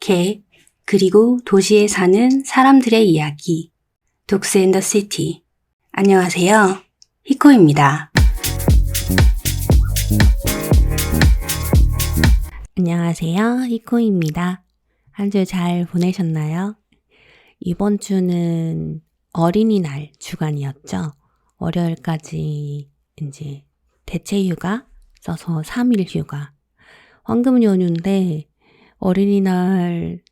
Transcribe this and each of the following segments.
개, 그리고 도시에 사는 사람들의 이야기. 독스 앤 더 시티. 안녕하세요. 히코입니다. 안녕하세요. 히코입니다. 한 주 잘 보내셨나요? 이번 주는 어린이날 주간이었죠. 월요일까지 이제 대체 휴가 써서 3일 휴가. 황금 연휴인데 어린이날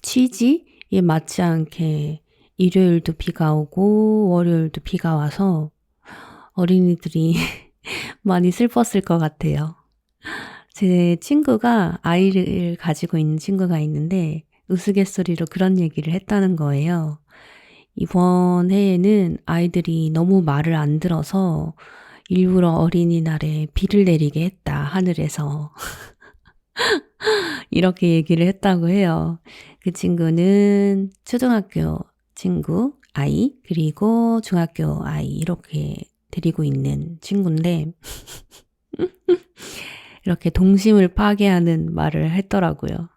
취지에 맞지 않게 일요일도 비가 오고 월요일도 비가 와서 어린이들이 많이 슬펐을 것 같아요. 제 친구가 아이를 가지고 있는 친구가 있는데 우스갯소리로 그런 얘기를 했다는 거예요. 이번 해에는 아이들이 너무 말을 안 들어서 일부러 어린이날에 비를 내리게 했다, 하늘에서. 이렇게 얘기를 했다고 해요. 그 친구는 초등학교 친구, 아이, 그리고 중학교 아이 이렇게 데리고 있는 친구인데 이렇게 동심을 파괴하는 말을 했더라고요.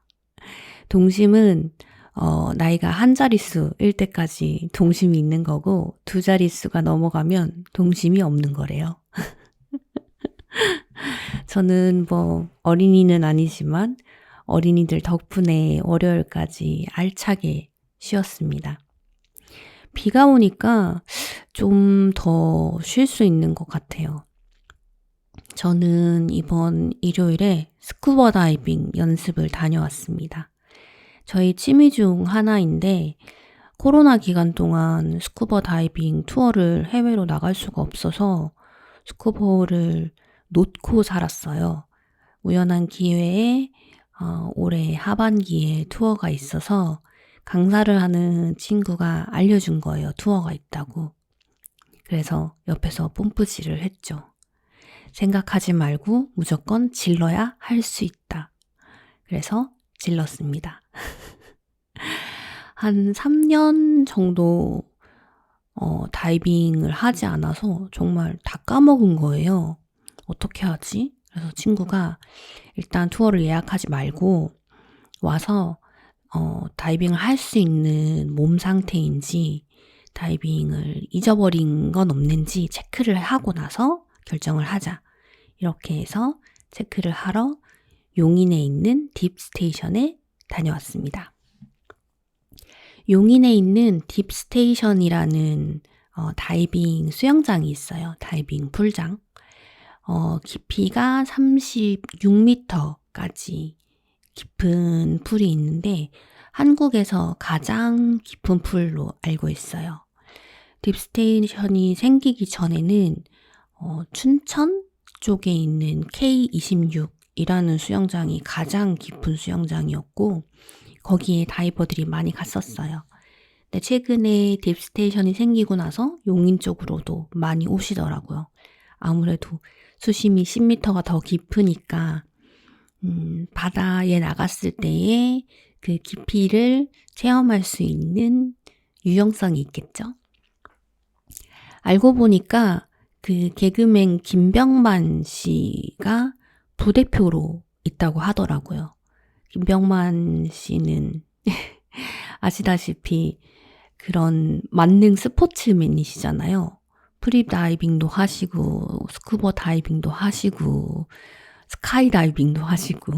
동심은 나이가 한 자릿수일 때까지 동심이 있는 거고 두 자릿수가 넘어가면 동심이 없는 거래요. 저는 어린이는 아니지만 어린이들 덕분에 월요일까지 알차게 쉬었습니다. 비가 오니까 좀 더 쉴 수 있는 것 같아요. 저는 이번 일요일에 스쿠버 다이빙 연습을 다녀왔습니다. 저희 취미 중 하나인데 코로나 기간 동안 스쿠버 다이빙 투어를 해외로 나갈 수가 없어서 스쿠버를 놓고 살았어요. 우연한 기회에 올해 하반기에 투어가 있어서 강사를 하는 친구가 알려준 거예요. 투어가 있다고. 그래서 옆에서 뽐뿌질을 했죠. 생각하지 말고 무조건 질러야 할 수 있다. 그래서 질렀습니다. 한 3년 정도 다이빙을 하지 않아서 정말 다 까먹은 거예요. 어떻게 하지? 그래서 친구가 일단 투어를 예약하지 말고 와서 다이빙을 할 수 있는 몸 상태인지 다이빙을 잊어버린 건 없는지 체크를 하고 나서 결정을 하자. 이렇게 해서 체크를 하러 용인에 있는 딥스테이션에 다녀왔습니다. 용인에 있는 딥스테이션이라는 다이빙 수영장이 있어요. 다이빙 풀장. 깊이가 36m까지 깊은 풀이 있는데 한국에서 가장 깊은 풀로 알고 있어요. 딥스테이션이 생기기 전에는 춘천 쪽에 있는 K26이라는 수영장이 가장 깊은 수영장이었고 거기에 다이버들이 많이 갔었어요. 근데 최근에 딥스테이션이 생기고 나서 용인 쪽으로도 많이 오시더라고요. 아무래도 수심이 10m가 더 깊으니까 바다에 나갔을 때의 그 깊이를 체험할 수 있는 유용성이 있겠죠. 알고 보니까 그 개그맨 김병만 씨가 부대표로 있다고 하더라고요. 김병만 씨는 아시다시피 그런 만능 스포츠맨이시잖아요. 프리다이빙도 하시고 스쿠버 다이빙도 하시고 스카이다이빙도 하시고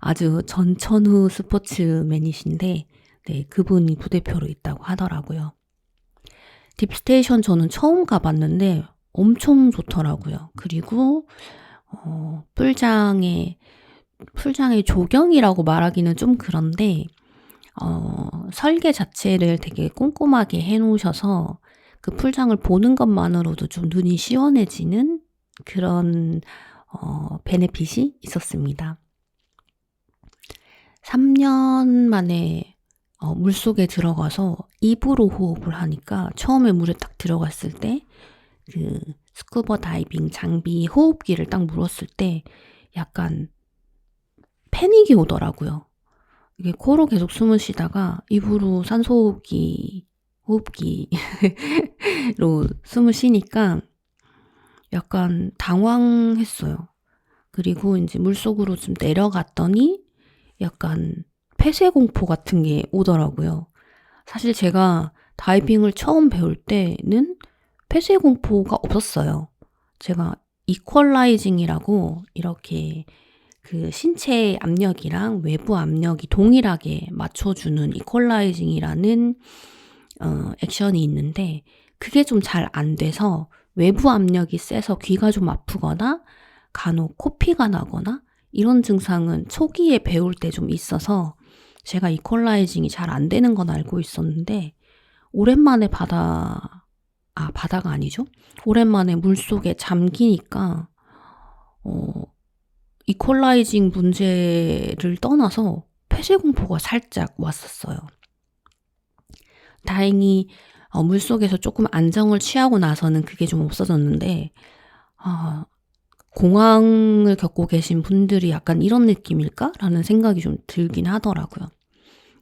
아주 전천후 스포츠맨이신데 그분이 부대표로 있다고 하더라고요. 딥스테이션 저는 처음 가봤는데 엄청 좋더라고요. 그리고 풀장의 조경이라고 말하기는 좀 그런데 설계 자체를 되게 꼼꼼하게 해놓으셔서 그 풀장을 보는 것만으로도 좀 눈이 시원해지는 그런 베네핏이 있었습니다. 3년 만에 물속에 들어가서 입으로 호흡을 하니까 처음에 물에 딱 들어갔을 때 그 스쿠버 다이빙 장비 호흡기를 딱 물었을 때 약간 패닉이 오더라고요. 이게 코로 계속 숨을 쉬다가 입으로 산소 호흡기로 숨을 쉬니까 약간 당황했어요. 그리고 이제 물속으로 좀 내려갔더니 약간 폐쇄공포 같은 게 오더라고요. 사실 제가 다이빙을 처음 배울 때는 폐쇄공포가 없었어요. 제가 이퀄라이징이라고 이렇게 그 신체 압력이랑 외부 압력이 동일하게 맞춰주는 이퀄라이징이라는 액션이 있는데 그게 좀 잘 안 돼서 외부 압력이 세서 귀가 좀 아프거나 간혹 코피가 나거나 이런 증상은 초기에 배울 때 좀 있어서 제가 이퀄라이징이 잘 안 되는 건 알고 있었는데 오랜만에 바다가 아니죠? 오랜만에 물속에 잠기니까 이퀄라이징 문제를 떠나서 폐쇄공포가 살짝 왔었어요. 다행히 물속에서 조금 안정을 취하고 나서는 그게 좀 없어졌는데 공황을 겪고 계신 분들이 약간 이런 느낌일까라는 생각이 좀 들긴 하더라고요.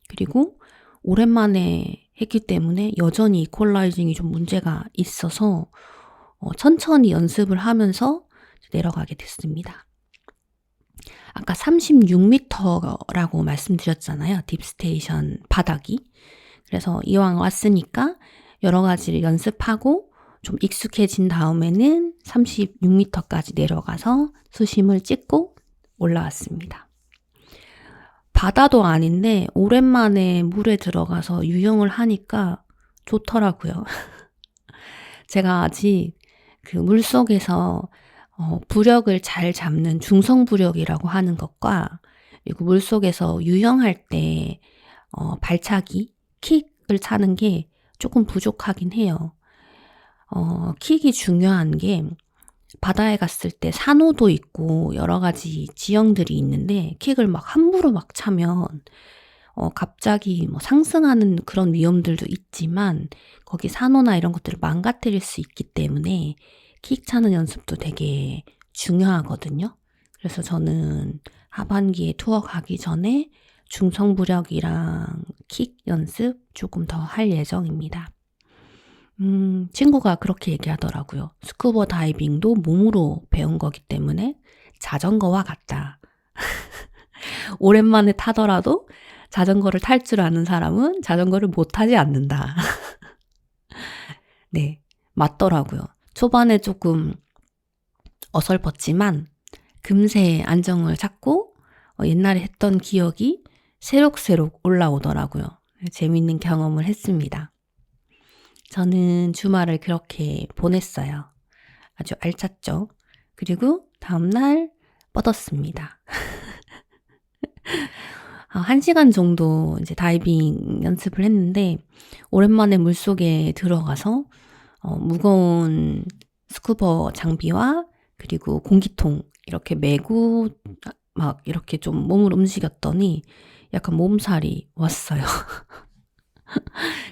그리고 오랜만에 했기 때문에 여전히 이퀄라이징이 좀 문제가 있어서 천천히 연습을 하면서 내려가게 됐습니다. 아까 36m라고 말씀드렸잖아요. 딥스테이션 바닥이. 그래서 이왕 왔으니까 여러 가지를 연습하고 좀 익숙해진 다음에는 36m까지 내려가서 수심을 찍고 올라왔습니다. 바다도 아닌데 오랜만에 물에 들어가서 유영을 하니까 좋더라고요. 제가 아직 그 물속에서 부력을 잘 잡는 중성부력이라고 하는 것과 그리고 물속에서 유영할 때 발차기, 킥을 차는 게 조금 부족하긴 해요. 킥이 중요한 게 바다에 갔을 때 산호도 있고 여러 가지 지형들이 있는데 킥을 막 함부로 막 차면 갑자기 뭐 상승하는 그런 위험들도 있지만 거기 산호나 이런 것들을 망가뜨릴 수 있기 때문에 킥 차는 연습도 되게 중요하거든요. 그래서 저는 하반기에 투어 가기 전에 중성부력이랑 킥 연습 조금 더 할 예정입니다. 친구가 그렇게 얘기하더라고요. 스쿠버 다이빙도 몸으로 배운 거기 때문에 자전거와 같다. 오랜만에 타더라도 자전거를 탈 줄 아는 사람은 자전거를 못 타지 않는다. 네, 맞더라고요. 초반에 조금 어설펐지만 금세 안정을 찾고 옛날에 했던 기억이 새록새록 올라오더라고요. 재밌는 경험을 했습니다. 저는 주말을 그렇게 보냈어요. 아주 알찼죠? 그리고 다음날 뻗었습니다. 1시간 정도 이제 다이빙 연습을 했는데 오랜만에 물속에 들어가서 무거운 스쿠버 장비와 그리고 공기통 이렇게 메고 막 이렇게 좀 몸을 움직였더니 약간 몸살이 왔어요.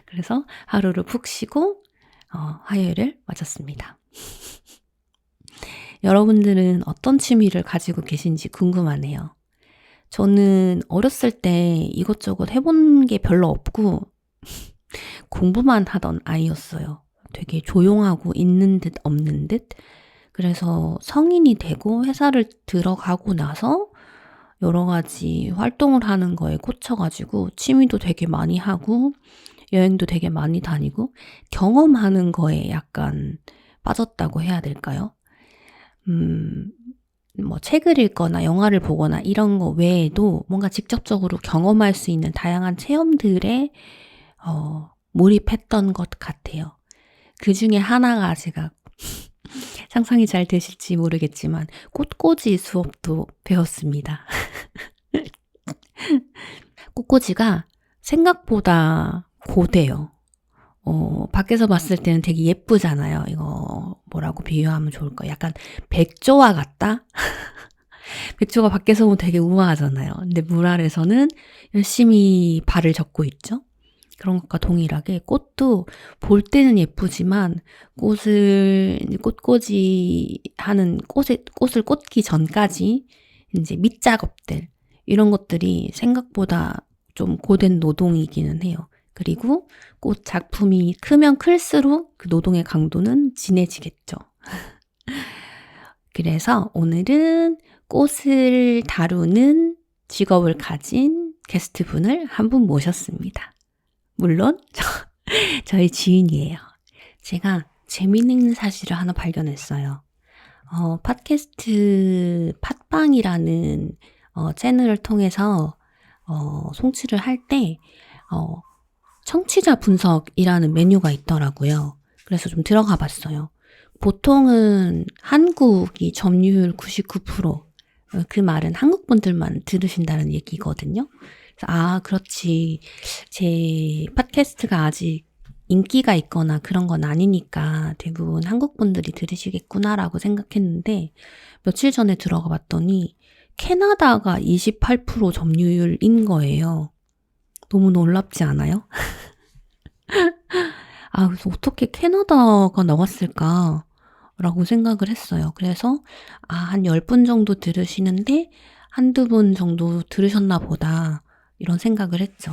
그래서 하루를 푹 쉬고 화요일을 맞았습니다. 여러분들은 어떤 취미를 가지고 계신지 궁금하네요. 저는 어렸을 때 이것저것 해본 게 별로 없고 공부만 하던 아이였어요. 되게 조용하고 있는 듯 없는 듯. 그래서 성인이 되고 회사를 들어가고 나서 여러 가지 활동을 하는 거에 꽂혀가지고 취미도 되게 많이 하고 여행도 되게 많이 다니고 경험하는 거에 약간 빠졌다고 해야 될까요? 뭐 책을 읽거나 영화를 보거나 이런 거 외에도 뭔가 직접적으로 경험할 수 있는 다양한 체험들에 몰입했던 것 같아요. 그 중에 하나가 제가 상상이 잘 되실지 모르겠지만 꽃꽂이 수업도 배웠습니다. 꽃꽂이가 생각보다 고돼요. 밖에서 봤을 때는 되게 예쁘잖아요. 이거 뭐라고 비유하면 좋을까? 약간 백조와 같다? 백조가 밖에서 보면 되게 우아하잖아요. 근데 물 아래서는 열심히 발을 젓고 있죠. 그런 것과 동일하게 꽃도 볼 때는 예쁘지만 꽃꽂이 하는 꽃을 꽂기 전까지 이제 밑작업들 이런 것들이 생각보다 좀 고된 노동이기는 해요. 그리고 꽃 작품이 크면 클수록 그 노동의 강도는 진해지겠죠. 그래서 오늘은 꽃을 다루는 직업을 가진 게스트분을 한 분 모셨습니다. 물론 저희 지인이에요. 제가 재미있는 사실을 하나 발견했어요. 팟캐스트 팟빵이라는 채널을 통해서 송출을 할 때 청취자 분석이라는 메뉴가 있더라고요. 그래서 좀 들어가 봤어요. 보통은 한국이 점유율 99%, 그 말은 한국 분들만 들으신다는 얘기거든요. 그래서 그렇지. 제 팟캐스트가 아직 인기가 있거나 그런 건 아니니까 대부분 한국 분들이 들으시겠구나라고 생각했는데 며칠 전에 들어가 봤더니 캐나다가 28% 점유율인 거예요. 너무 놀랍지 않아요? 그래서 어떻게 캐나다가 나왔을까? 라고 생각을 했어요. 그래서, 한 10분 정도 들으시는데, 한두 분 정도 들으셨나 보다. 이런 생각을 했죠.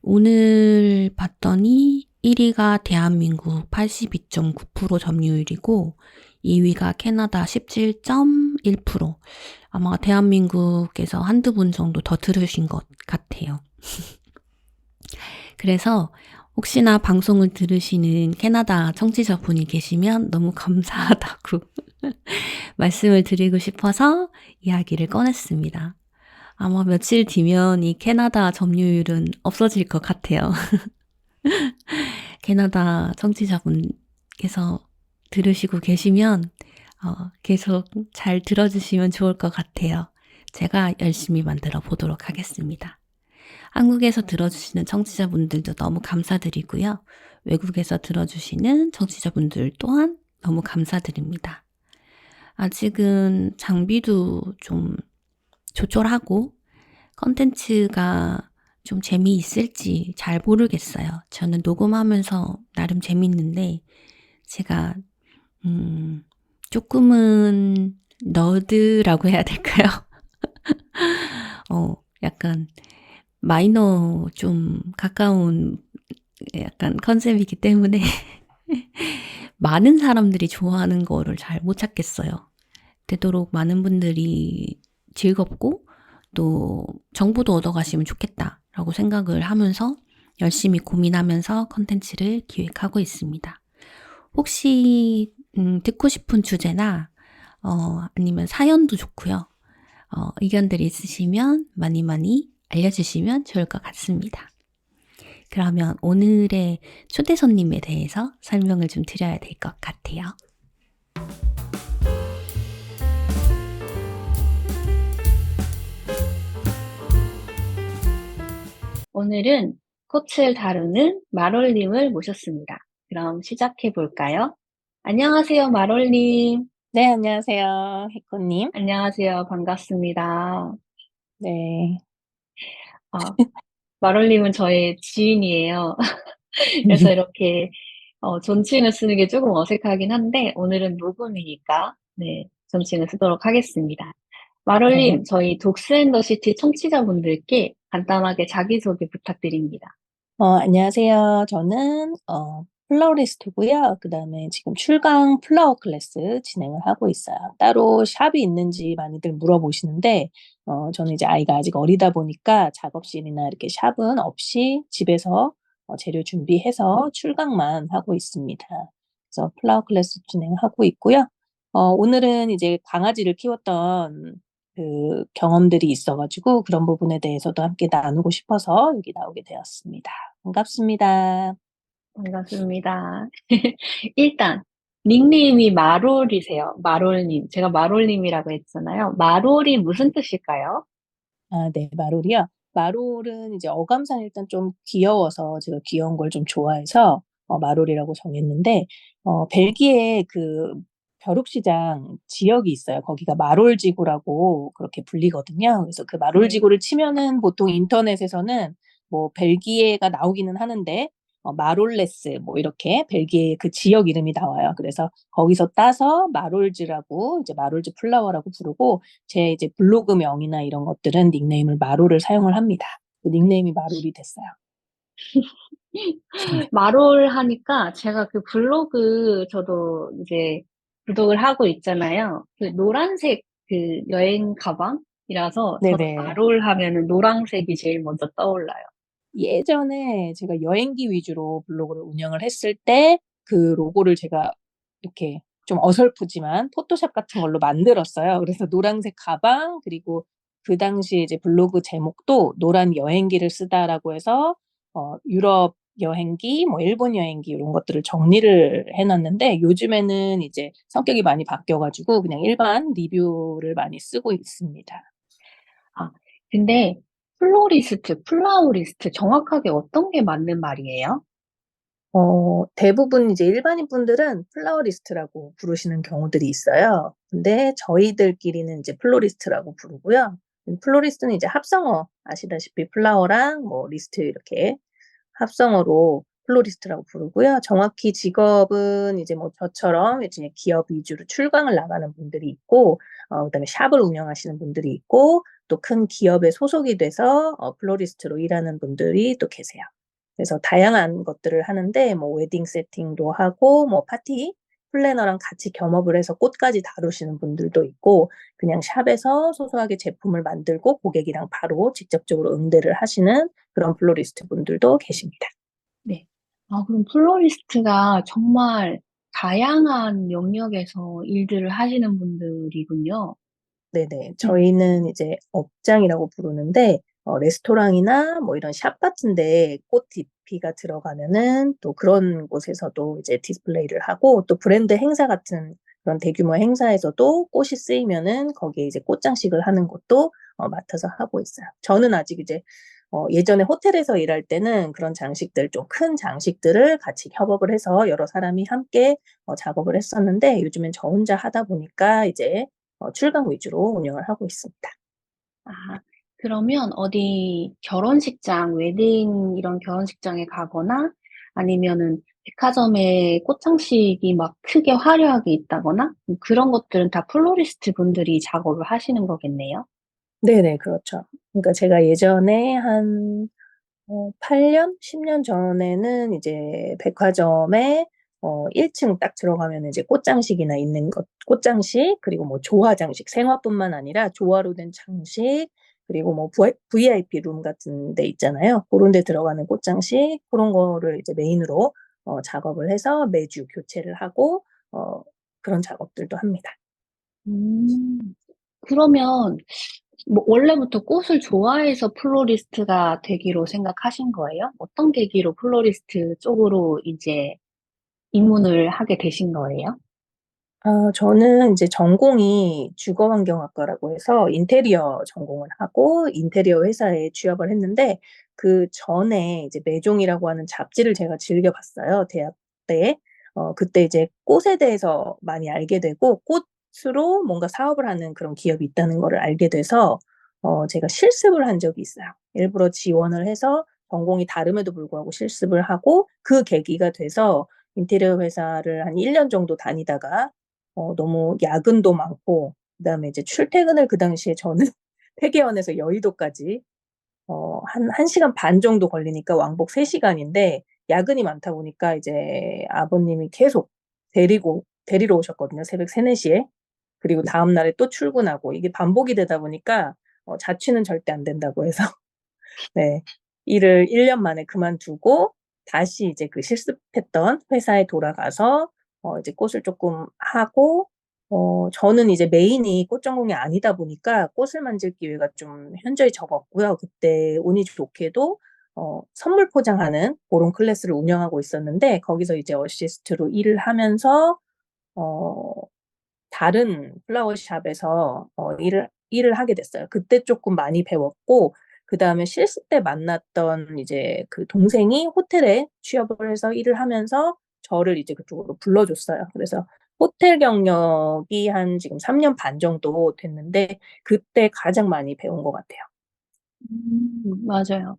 오늘 봤더니 1위가 대한민국 82.9% 점유율이고, 2위가 캐나다 17.1%. 아마 대한민국에서 한두 분 정도 더 들으신 것 같아요. 그래서 혹시나 방송을 들으시는 캐나다 청취자분이 계시면 너무 감사하다고 말씀을 드리고 싶어서 이야기를 꺼냈습니다. 아마 며칠 뒤면 이 캐나다 점유율은 없어질 것 같아요. 캐나다 청취자분께서 들으시고 계시면 계속 잘 들어주시면 좋을 것 같아요. 제가 열심히 만들어 보도록 하겠습니다. 한국에서 들어주시는 청취자분들도 너무 감사드리고요. 외국에서 들어주시는 청취자분들 또한 너무 감사드립니다. 아직은 장비도 좀 조촐하고 컨텐츠가 좀 재미있을지 잘 모르겠어요. 저는 녹음하면서 나름 재밌는데 제가 조금은 너드라고 해야 될까요? 약간 마이너 좀 가까운 약간 컨셉이기 때문에 많은 사람들이 좋아하는 거를 잘 못 찾겠어요. 되도록 많은 분들이 즐겁고 또 정보도 얻어가시면 좋겠다라고 생각을 하면서 열심히 고민하면서 컨텐츠를 기획하고 있습니다. 혹시 듣고 싶은 주제나 아니면 사연도 좋고요. 의견들이 있으시면 많이 알려주시면 좋을 것 같습니다. 그러면 오늘의 초대 손님에 대해서 설명을 좀 드려야 될 것 같아요. 오늘은 꽃을 다루는 마롤님을 모셨습니다. 그럼 시작해 볼까요? 안녕하세요, 마롤님. 네, 안녕하세요. 해코님. 안녕하세요. 반갑습니다. 네. 마롤님은 저의 지인이에요. 그래서 이렇게 존칭을 쓰는 게 조금 어색하긴 한데 오늘은 녹음이니까 네, 존칭을 쓰도록 하겠습니다. 네. 마롤님, 저희 독스앤더시티 청취자분들께 간단하게 자기소개 부탁드립니다. 안녕하세요. 저는 플라워리스트고요. 그다음에 지금 출강 플라워 클래스 진행을 하고 있어요. 따로 샵이 있는지 많이들 물어보시는데 저는 이제 아이가 아직 어리다 보니까 작업실이나 이렇게 샵은 없이 집에서 재료 준비해서 출강만 하고 있습니다. 그래서 플라워 클래스 진행하고 있고요. 오늘은 이제 강아지를 키웠던 그 경험들이 있어가지고 그런 부분에 대해서도 함께 나누고 싶어서 여기 나오게 되었습니다. 반갑습니다. 반갑습니다. 일단 닉네임이 마롤이세요. 마롤님. 제가 마롤님이라고 했잖아요. 마롤이 무슨 뜻일까요? 네, 마롤이요. 마롤은 이제 어감상 일단 좀 귀여워서 제가 귀여운 걸 좀 좋아해서 마롤이라고 정했는데 벨기에 그 벼룩시장 지역이 있어요. 거기가 마롤 지구라고 그렇게 불리거든요. 그래서 그 마롤 네. 지구를 치면은 보통 인터넷에서는 뭐 벨기에가 나오기는 하는데 마롤레스 뭐 이렇게 벨기에 그 지역 이름이 나와요. 그래서 거기서 따서 마롤즈라고 이제 마롤즈 플라워라고 부르고 제 이제 블로그명이나 이런 것들은 닉네임을 마롤을 사용을 합니다. 그 닉네임이 마롤이 됐어요. 마롤 하니까 제가 그 블로그 저도 이제 구독을 하고 있잖아요. 그 노란색 그 여행 가방이라서 저는 네네. 나롤 하면은 노란색이 제일 먼저 떠올라요. 예전에 제가 여행기 위주로 블로그를 운영을 했을 때 그 로고를 제가 이렇게 좀 어설프지만 포토샵 같은 걸로 만들었어요. 그래서 노란색 가방 그리고 그 당시에 이제 블로그 제목도 노란 여행기를 쓰다라고 해서 유럽 여행기, 뭐 일본 여행기 이런 것들을 정리를 해 놨는데 요즘에는 이제 성격이 많이 바뀌어 가지고 그냥 일반 리뷰를 많이 쓰고 있습니다. 아, 근데 플로리스트, 플라우리스트 정확하게 어떤 게 맞는 말이에요? 대부분 이제 일반인 분들은 플라워리스트라고 부르시는 경우들이 있어요. 근데 저희들끼리는 이제 플로리스트라고 부르고요. 플로리스트는 이제 합성어 아시다시피 플라워랑 뭐 리스트 이렇게 합성어로 플로리스트라고 부르고요. 정확히 직업은 이제 뭐 저처럼 이제 기업 위주로 출강을 나가는 분들이 있고, 그다음에 샵을 운영하시는 분들이 있고, 또 큰 기업에 소속이 돼서 플로리스트로 일하는 분들이 또 계세요. 그래서 다양한 것들을 하는데 뭐 웨딩 세팅도 하고 뭐 파티 플래너랑 같이 겸업을 해서 꽃까지 다루시는 분들도 있고 그냥 샵에서 소소하게 제품을 만들고 고객이랑 바로 직접적으로 응대를 하시는 그런 플로리스트 분들도 계십니다. 네. 아, 그럼 플로리스트가 정말 다양한 영역에서 일들을 하시는 분들이군요. 네네. 음. 저희는 이제 업장이라고 부르는데 레스토랑이나 뭐 이런 샵 같은 데 꽃 DP가 들어가면은 또 그런 곳에서도 이제 디스플레이를 하고 또 브랜드 행사 같은 그런 대규모 행사에서도 꽃이 쓰이면은 거기에 이제 꽃 장식을 하는 것도 맡아서 하고 있어요. 저는 아직 이제 예전에 호텔에서 일할 때는 그런 장식들 좀 큰 장식들을 같이 협업을 해서 여러 사람이 함께 작업을 했었는데 요즘엔 저 혼자 하다 보니까 이제 출강 위주로 운영을 하고 있습니다. 아, 그러면 어디 결혼식장, 웨딩 이런 결혼식장에 가거나 아니면은 백화점에 꽃장식이 막 크게 화려하게 있다거나 그런 것들은 다 플로리스트 분들이 작업을 하시는 거겠네요. 네네. 그렇죠. 그러니까 제가 예전에 한 8 년, 10년 전에는 이제 백화점에 1층 딱 들어가면은 이제 꽃장식이나 있는 것 꽃장식 그리고 뭐 조화 장식 생화뿐만 아니라 조화로 된 장식 그리고 뭐 VIP 룸 같은 데 있잖아요. 고런 데 들어가는 꽃장식 고런 거를 이제 메인으로 작업을 해서 매주 교체를 하고 그런 작업들도 합니다. 음, 그러면 뭐 원래부터 꽃을 좋아해서 플로리스트가 되기로 생각하신 거예요? 어떤 계기로 플로리스트 쪽으로 이제 입문을 하게 되신 거예요? 저는 이제 전공이 주거환경학과라고 해서 인테리어 전공을 하고 인테리어 회사에 취업을 했는데 그전에 이제 매종이라고 하는 잡지를 제가 즐겨 봤어요, 대학 때. 그때 이제 꽃에 대해서 많이 알게 되고 꽃으로 뭔가 사업을 하는 그런 기업이 있다는 거를 알게 돼서 제가 실습을 한 적이 있어요. 일부러 지원을 해서 전공이 다름에도 불구하고 실습을 하고 그 계기가 돼서 인테리어 회사를 한 1년 정도 다니다가 너무 야근도 많고 그다음에 이제 출퇴근을 그 당시에 저는 폐계원에서 여의도까지 한 시간 반 정도 걸리니까 왕복 3 시간인데 야근이 많다 보니까 이제 아버님이 계속 데리러 오셨거든요, 새벽 3-4 시에. 그리고 다음 날에 또 출근하고 이게 반복이 되다 보니까 자취는 절대 안 된다고 해서 네. 일을 1년 만에 그만두고 다시 이제 그 실습했던 회사에 돌아가서 이제 꽃을 쪼끔 하고 저는 이제 메인이 꽃 전공이 아니다 보니까 꽃을 만질 기회가 좀 현저히 적었고요. 그때 운이 좋게도 선물 포장하는 고런 클래스를 운영하고 있었는데 거기서 이제 어시스트로 일을 하면서 어 다른 플라워 샵에서 일을 하게 됐어요. 그때 쪼끔 많이 배웠고 그다음에 실습 때 만났던 이제 그 동생이 호텔에 취업을 해서 일을 하면서 저를 이제 그쪽으로 불러 줬어요. 그래서 호텔 경력이 한 지금 3년 반 정도 됐는데 그때 가장 많이 배운 것 같아요. 맞아요.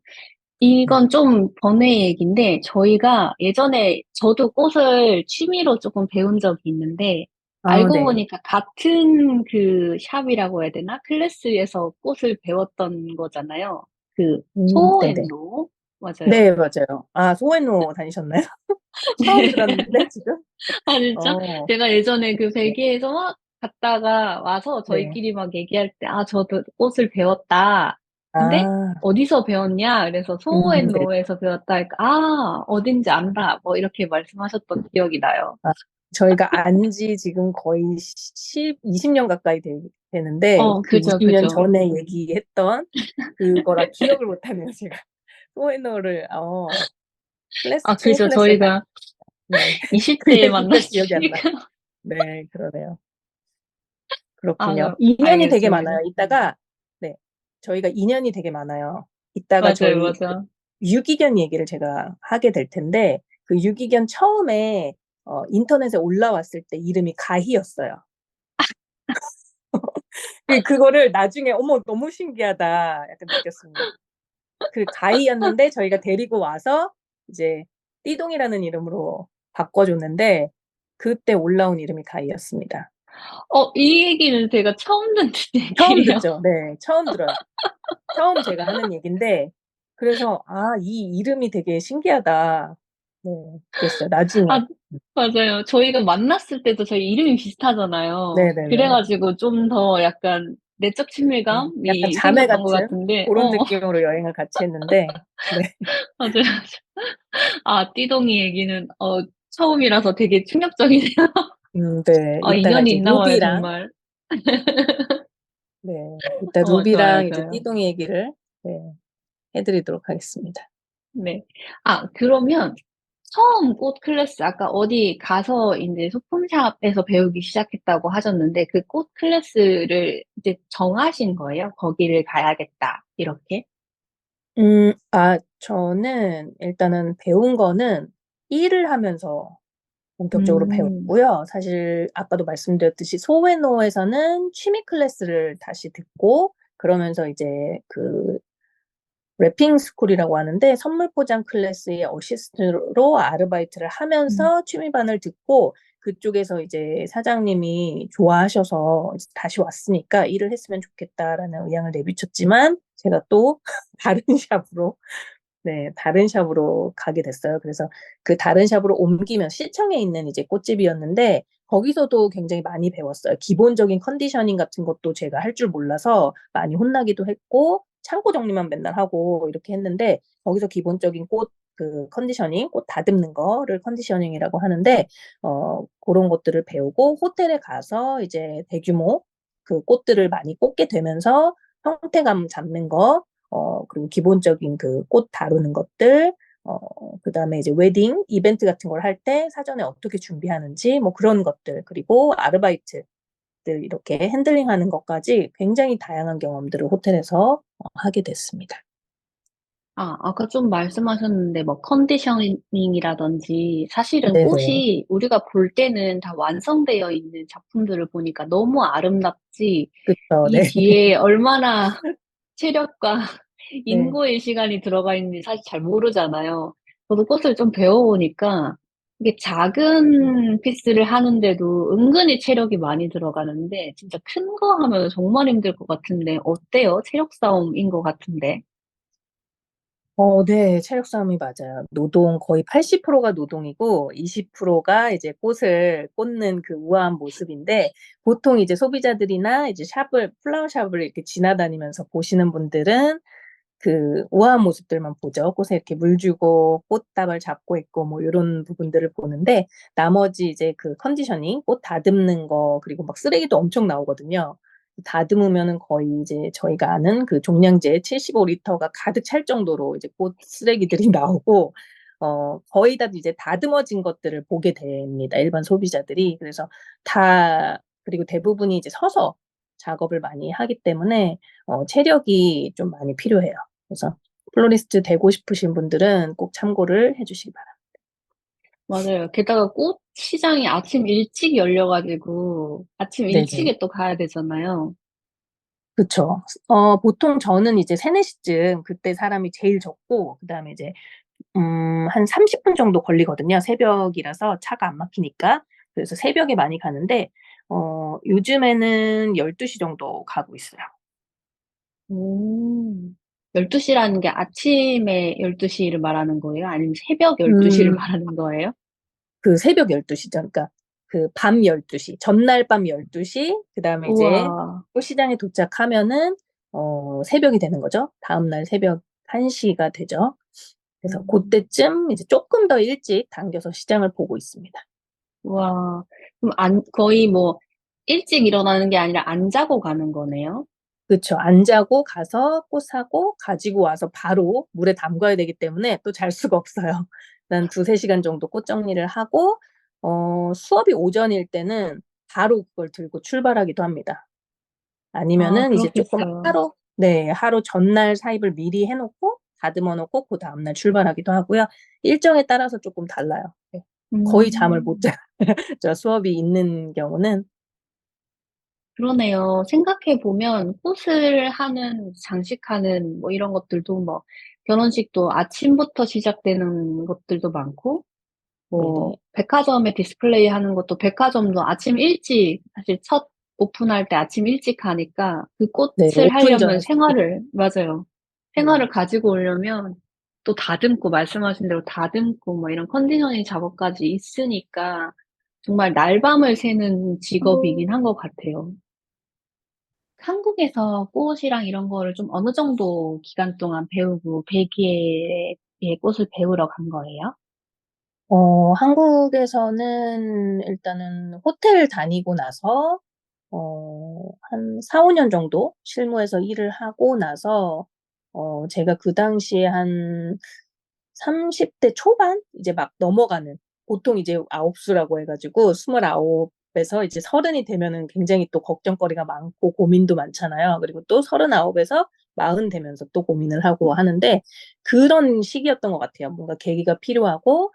네. 이건 좀 번외 얘기인데, 저희가 예전에 저도 꽃을 취미로 조금 배운 적이 있는데, 아 알고 네. 보니까 같은 그 샵이라고 해야 되나? 클래스에서 꽃을 배웠던 거잖아요. 그, 네네. 소앤로. 맞아요. 네 맞아요. 아 소앤로 다니셨나요? 처음 들었는데 지금. 아, 진짜? 어 제가 예전에 그 네. 벨기에에서 막 갔다가 와서 네. 저희끼리 막 얘기할 때, 아, 저도 꽃을 배웠다. 근데 아, 어디서 배웠냐? 그래서 네. 소앤노에서 배웠다. 하니까, 아, 어딘지 안다. 뭐 이렇게 말씀하셨던 기억이 나요. 아, 저희가 안 지 지금 거의 20년 가까이 되는데, 그 그죠, 20년 그죠. 전에 얘기했던 그거라 기억을 못하네요, 제가. 소에노를, 클래스, 아, 춤 그죠. 클래스를 저희가 네. 그 20대에 얘기가 기억이 안 나. 만났으니까. 네, 그러네요. 아, 그렇군요. 그럼 인연이 되게 알겠습니다. 많아요. 이따가, 네. 저희가 인연이 되게 많아요. 이따가 맞아요, 저희 맞아. 유기견 얘기를 제가 하게 될 텐데, 그 유기견 처음에 인터넷에 올라왔을 때 이름이 가희였어요. 그거를 나중에, 어머, 너무 신기하다. 약간 느꼈습니다. 그 가희였는데 저희가 데리고 와서 이제 띠동이라는 이름으로 바꿔줬는데, 그때 올라온 이름이 가희였습니다. 이 얘기는 제가 처음 듣는 처음 얘기예요. 듣죠? 네, 처음 들어요. 처음 제가 하는 얘긴데, 그래서, 이 이름이 되게 신기하다. 네, 그랬어요. 나중에. 아, 맞아요. 저희가 만났을 때도 저희 이름이 비슷하잖아요. 네네네. 그래가지고 좀 더 약간 내적 약간 친밀감이 자매 생겼던 것 같은 같은데, 그런 느낌으로 여행을 같이 했는데, 네. 맞아요. 아, 띠동이 얘기는, 처음이라서 되게 충격적이네요. 네. 이따가 인연이 이제 있나 봐요, 루비랑, 정말. 네. 이따 좋아요, 루비랑 이제 좋아요. 띠동이 얘기를, 네, 해드리도록 하겠습니다. 네. 아, 그러면 처음 꽃 클래스, 아까 어디 가서 이제 소품샵에서 배우기 시작했다고 하셨는데, 그 꽃 클래스를 이제 정하신 거예요? 거기를 가야겠다, 이렇게? 저는 일단은 배운 거는 일을 하면서 본격적으로 음, 배웠고요. 사실 아까도 말씀드렸듯이 소웨노에서는 취미 클래스를 다시 듣고 그러면서 이제 그 래핑 스쿨이라고 하는데 선물 포장 클래스의 어시스트로 아르바이트를 음. 하면서 취미반을 듣고 그쪽에서 이제 사장님이 좋아하셔서 이제 다시 왔으니까 일을 했으면 좋겠다라는 의향을 내비쳤지만 제가 또 다른 샵으로 네, 다른 샵으로 가게 됐어요. 그래서 그 다른 샵으로 옮기면 시청에 있는 이제 꽃집이었는데 거기서도 굉장히 많이 배웠어요. 기본적인 컨디셔닝 같은 것도 제가 할 줄 몰라서 많이 혼나기도 했고 창고 정리만 맨날 하고 이렇게 했는데 거기서 기본적인 꽃 그 컨디셔닝, 꽃 다듬는 거를 컨디셔닝이라고 하는데 그런 것들을 배우고 호텔에 가서 이제 대규모 그 꽃들을 많이 꽂게 되면서 형태감 잡는 거 그리고 기본적인 그 꽃 다루는 것들, 그다음에 이제 웨딩 이벤트 같은 걸 할 때 사전에 어떻게 준비하는지 뭐 그런 것들, 그리고 아르바이트들 이렇게 핸들링하는 것까지 굉장히 다양한 경험들을 호텔에서 하게 됐습니다. 아, 아까 좀 말씀하셨는데, 뭐, 컨디셔닝이라든지, 사실은 네네. 꽃이 우리가 볼 때는 다 완성되어 있는 작품들을 보니까 너무 아름답지, 그쵸. 이 네. 뒤에 얼마나 체력과 네. 인고의 시간이 들어가 있는지 사실 잘 모르잖아요. 저도 꽃을 좀 배워보니까, 이게 작은 피스를 하는데도 은근히 체력이 많이 들어가는데, 진짜 큰 거 하면 정말 힘들 것 같은데, 어때요? 체력 싸움인 것 같은데. 네. 체력 싸움이 맞아요. 노동 거의 80%가 노동이고 20%가 이제 꽃을 꽂는 그 우아한 모습인데 보통 이제 소비자들이나 이제 플라워 샵을 이렇게 지나다니면서 보시는 분들은 그 우아한 모습들만 보죠. 꽃에 이렇게 물 주고 꽃다발 잡고 있고 뭐 요런 부분들을 보는데 나머지 이제 그 컨디셔닝, 꽃 다듬는 거 그리고 막 쓰레기도 엄청 나오거든요. 다듬으면은 거의 이제 저희가 아는 그 종량제 75리터가 가득 찰 정도로 이제 꽃 쓰레기들이 나오고 거의 다 이제 다듬어진 것들을 보게 됩니다, 일반 소비자들이. 그래서 그리고 대부분이 이제 서서 작업을 많이 하기 때문에 체력이 좀 많이 필요해요. 그래서 플로리스트 되고 싶으신 분들은 꼭 참고를 해 주시기 바랍니다. 맞아요. 게다가 꽃 시장이 아침 일찍 열려가지고 아침 네네. 일찍에 또 가야 되잖아요. 그쵸. 보통 저는 이제 3-4 시쯤 그때 사람이 제일 적고 그다음에 이제 한 30분 정도 걸리거든요. 새벽이라서 차가 안 막히니까. 그래서 새벽에 많이 가는데 요즘에는 12시 정도 가고 있어요. 오, 12시라는 게 아침에 12시를 말하는 거예요? 아니면 새벽 12시를 음. 말하는 거예요? 그 새벽 12 시죠. 그러니까 밤 12시, 전날 밤 12시, 그 다음에 이제 우와. 시장에 도착하면은, 새벽이 되는 거죠. 다음날 새벽 1시가 되죠. 그래서 그때쯤 이제 조금 더 일찍 당겨서 시장을 보고 있습니다. 와. 그럼 거의 뭐 일찍 일어나는 게 아니라 안 자고 가는 거네요? 그쵸. 안 자고 가서 꽃 사고 가지고 와서 바로 물에 담가야 되기 때문에 또 잘 수가 없어요. 한 2-3시간 정도 꽃 정리를 하고, 수업이 오전일 때는 바로 그걸 들고 출발하기도 합니다. 아, 아니면은 이제 조금 그렇겠어요. 하루 전날 사입을 미리 해 놓고 다듬어 놓고 그다음 날 출발하기도 하고요. 일정에 따라서 조금 달라요. 네. 거의 잠을 못 음. 자요. 저 수업이 있는 경우는. 그러네요. 생각해 보면 꽃을 하는, 장식하는 뭐 이런 것들도 뭐 결혼식도 아침부터 시작되는 것들도 많고, 뭐 네네. 백화점에 디스플레이 하는 것도 백화점도 아침 일찍, 사실 첫 오픈할 때 아침 일찍 하니까 그 네. 꽃을 오픈 하려면 전에. 맞아요. 네. 생화를 가지고 오려면 또 다듬고, 말씀하신 대로 다듬고 뭐 이런 컨디셔닝 작업까지 있으니까 정말 날밤을 새는 직업이긴 한 것 같아요. 한국에서 꽃이랑 이런 거를 좀 어느 정도 기간 동안 배우고 벨기에의 꽃을 배우러 간 거예요? 한국에서는 일단은 호텔 다니고 나서 한 4-5년 정도 실무에서 일을 하고 나서, 제가 그 당시에 한 30대 초반 이제 막 넘어가는, 보통 이제 아홉수라고 해 가지고 29에서 이제 30이 되면은 굉장히 또 걱정거리가 많고 고민도 많잖아요. 그리고 또 39에서 40 되면서 또 고민을 하고 하는데, 그런 시기였던 것 같아요. 뭔가 계기가 필요하고,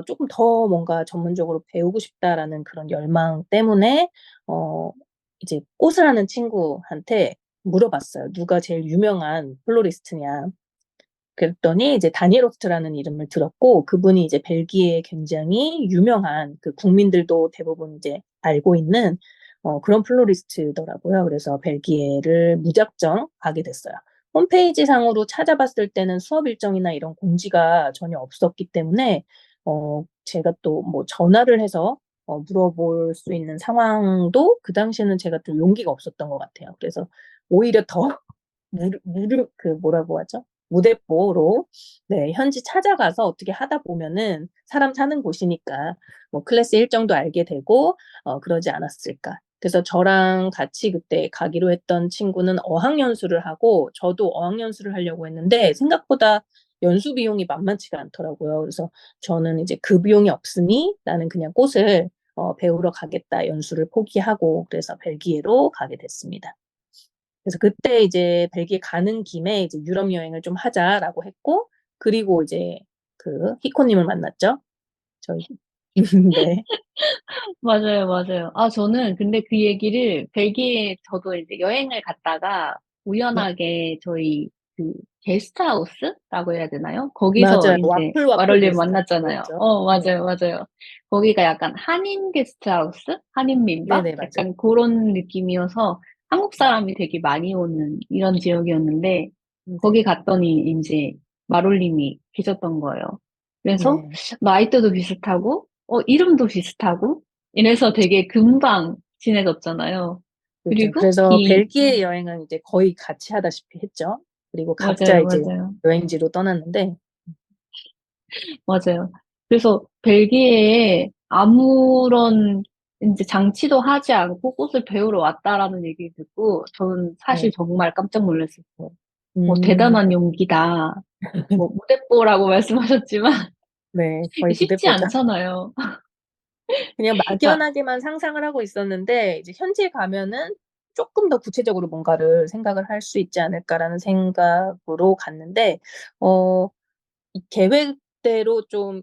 쪼끔 더 뭔가 '전문적으로 배우고 싶다.'라는 그런 열망 때문에 어 이제 꽃을 하는 친구한테 물어봤어요. "누가 제일 유명한 플로리스트냐." 그랬더니 이제 다니엘 오스트라는 이름을 들었고, 그분이 이제 벨기에에 굉장히 유명한, 국민들도 대부분 이제 알고 있는 그런 플로리스트더라고요. 그래서 벨기에를 무작정 가게 됐어요. 홈페이지 상으로 찾아봤을 때는 수업 일정이나 이런 공지가 전혀 없었기 때문에 제가 또 뭐 전화를 해서 물어볼 수 있는 상황도 그 당시에는 제가 좀 용기가 없었던 것 같아요. 그래서 오히려 더 뭐라고 하죠? 무대뽀로, 네, 현지 찾아가서 어떻게 하다 보면은 사람 사는 곳이니까 뭐 클래스 일정도 알게 되고 그러지 않았을까. 그래서 저랑 같이 그때 가기로 했던 친구는 어학연수를 하고, 저도 어학연수를 하려고 했는데 생각보다 연수 비용이 만만치가 않더라고요. 그래서 저는 이제 '그 비용이 없으니 나는 그냥 꽃을 배우러 가겠다.' 연수를 포기하고 그래서 벨기에로 가게 됐습니다. 그래서 그때 이제 벨기에 가는 김에 이제 "유럽 여행을 좀 하자."라고 했고, 그리고 이제 히코 님을 만났죠. 저희 네. 맞아요, 맞아요. 아, 저는 근데 그 얘기를 벨기에 저도 이제 여행을 갔다가 네. 우연하게 저희 그 게스트하우스라고 해야 되나요? 거기서 맞아요. 이제 와플 마롤린 만났잖아요. 게스트하우스였죠. 네. 맞아요, 맞아요. 거기가 약간 한인 게스트하우스? 한인 민박? 네네. 맞아요. 약간 그런 느낌이어서 한국 사람이 되게 많이 오는 이런 지역이었는데, 거기 네. 갔더니 이제 마롤님이 계셨던 거예요. 그래서 네. 나이대도 비슷하고, 이름도 비슷하고, 이래서 되게 금방 친해졌잖아요. 그죠. 그리고 그래서 벨기에 여행은 이제 거의 같이 하다시피 했죠. 그리고 각자 맞아요, 이제 맞아요. 여행지로 떠났는데. 맞아요. 그래서 벨기에에 아무런 이제 장치도 하지 않고 꽃을 배우러 왔다라는 얘기 듣고 저는 사실 네. 정말 깜짝 놀랐었어요. 뭐 음. 대단한 용기다. 뭐 무대뽀라고 말씀하셨지만 네. 거의 쉽지 무대뽀죠. 않잖아요. 그냥 그러니까 막연하게만 상상을 하고 있었는데 이제 현지에 가면은 쪼끔 더 구체적으로 뭔가를 생각을 할 수 있지 않을까라는 생각으로 갔는데, 어 이 계획대로 좀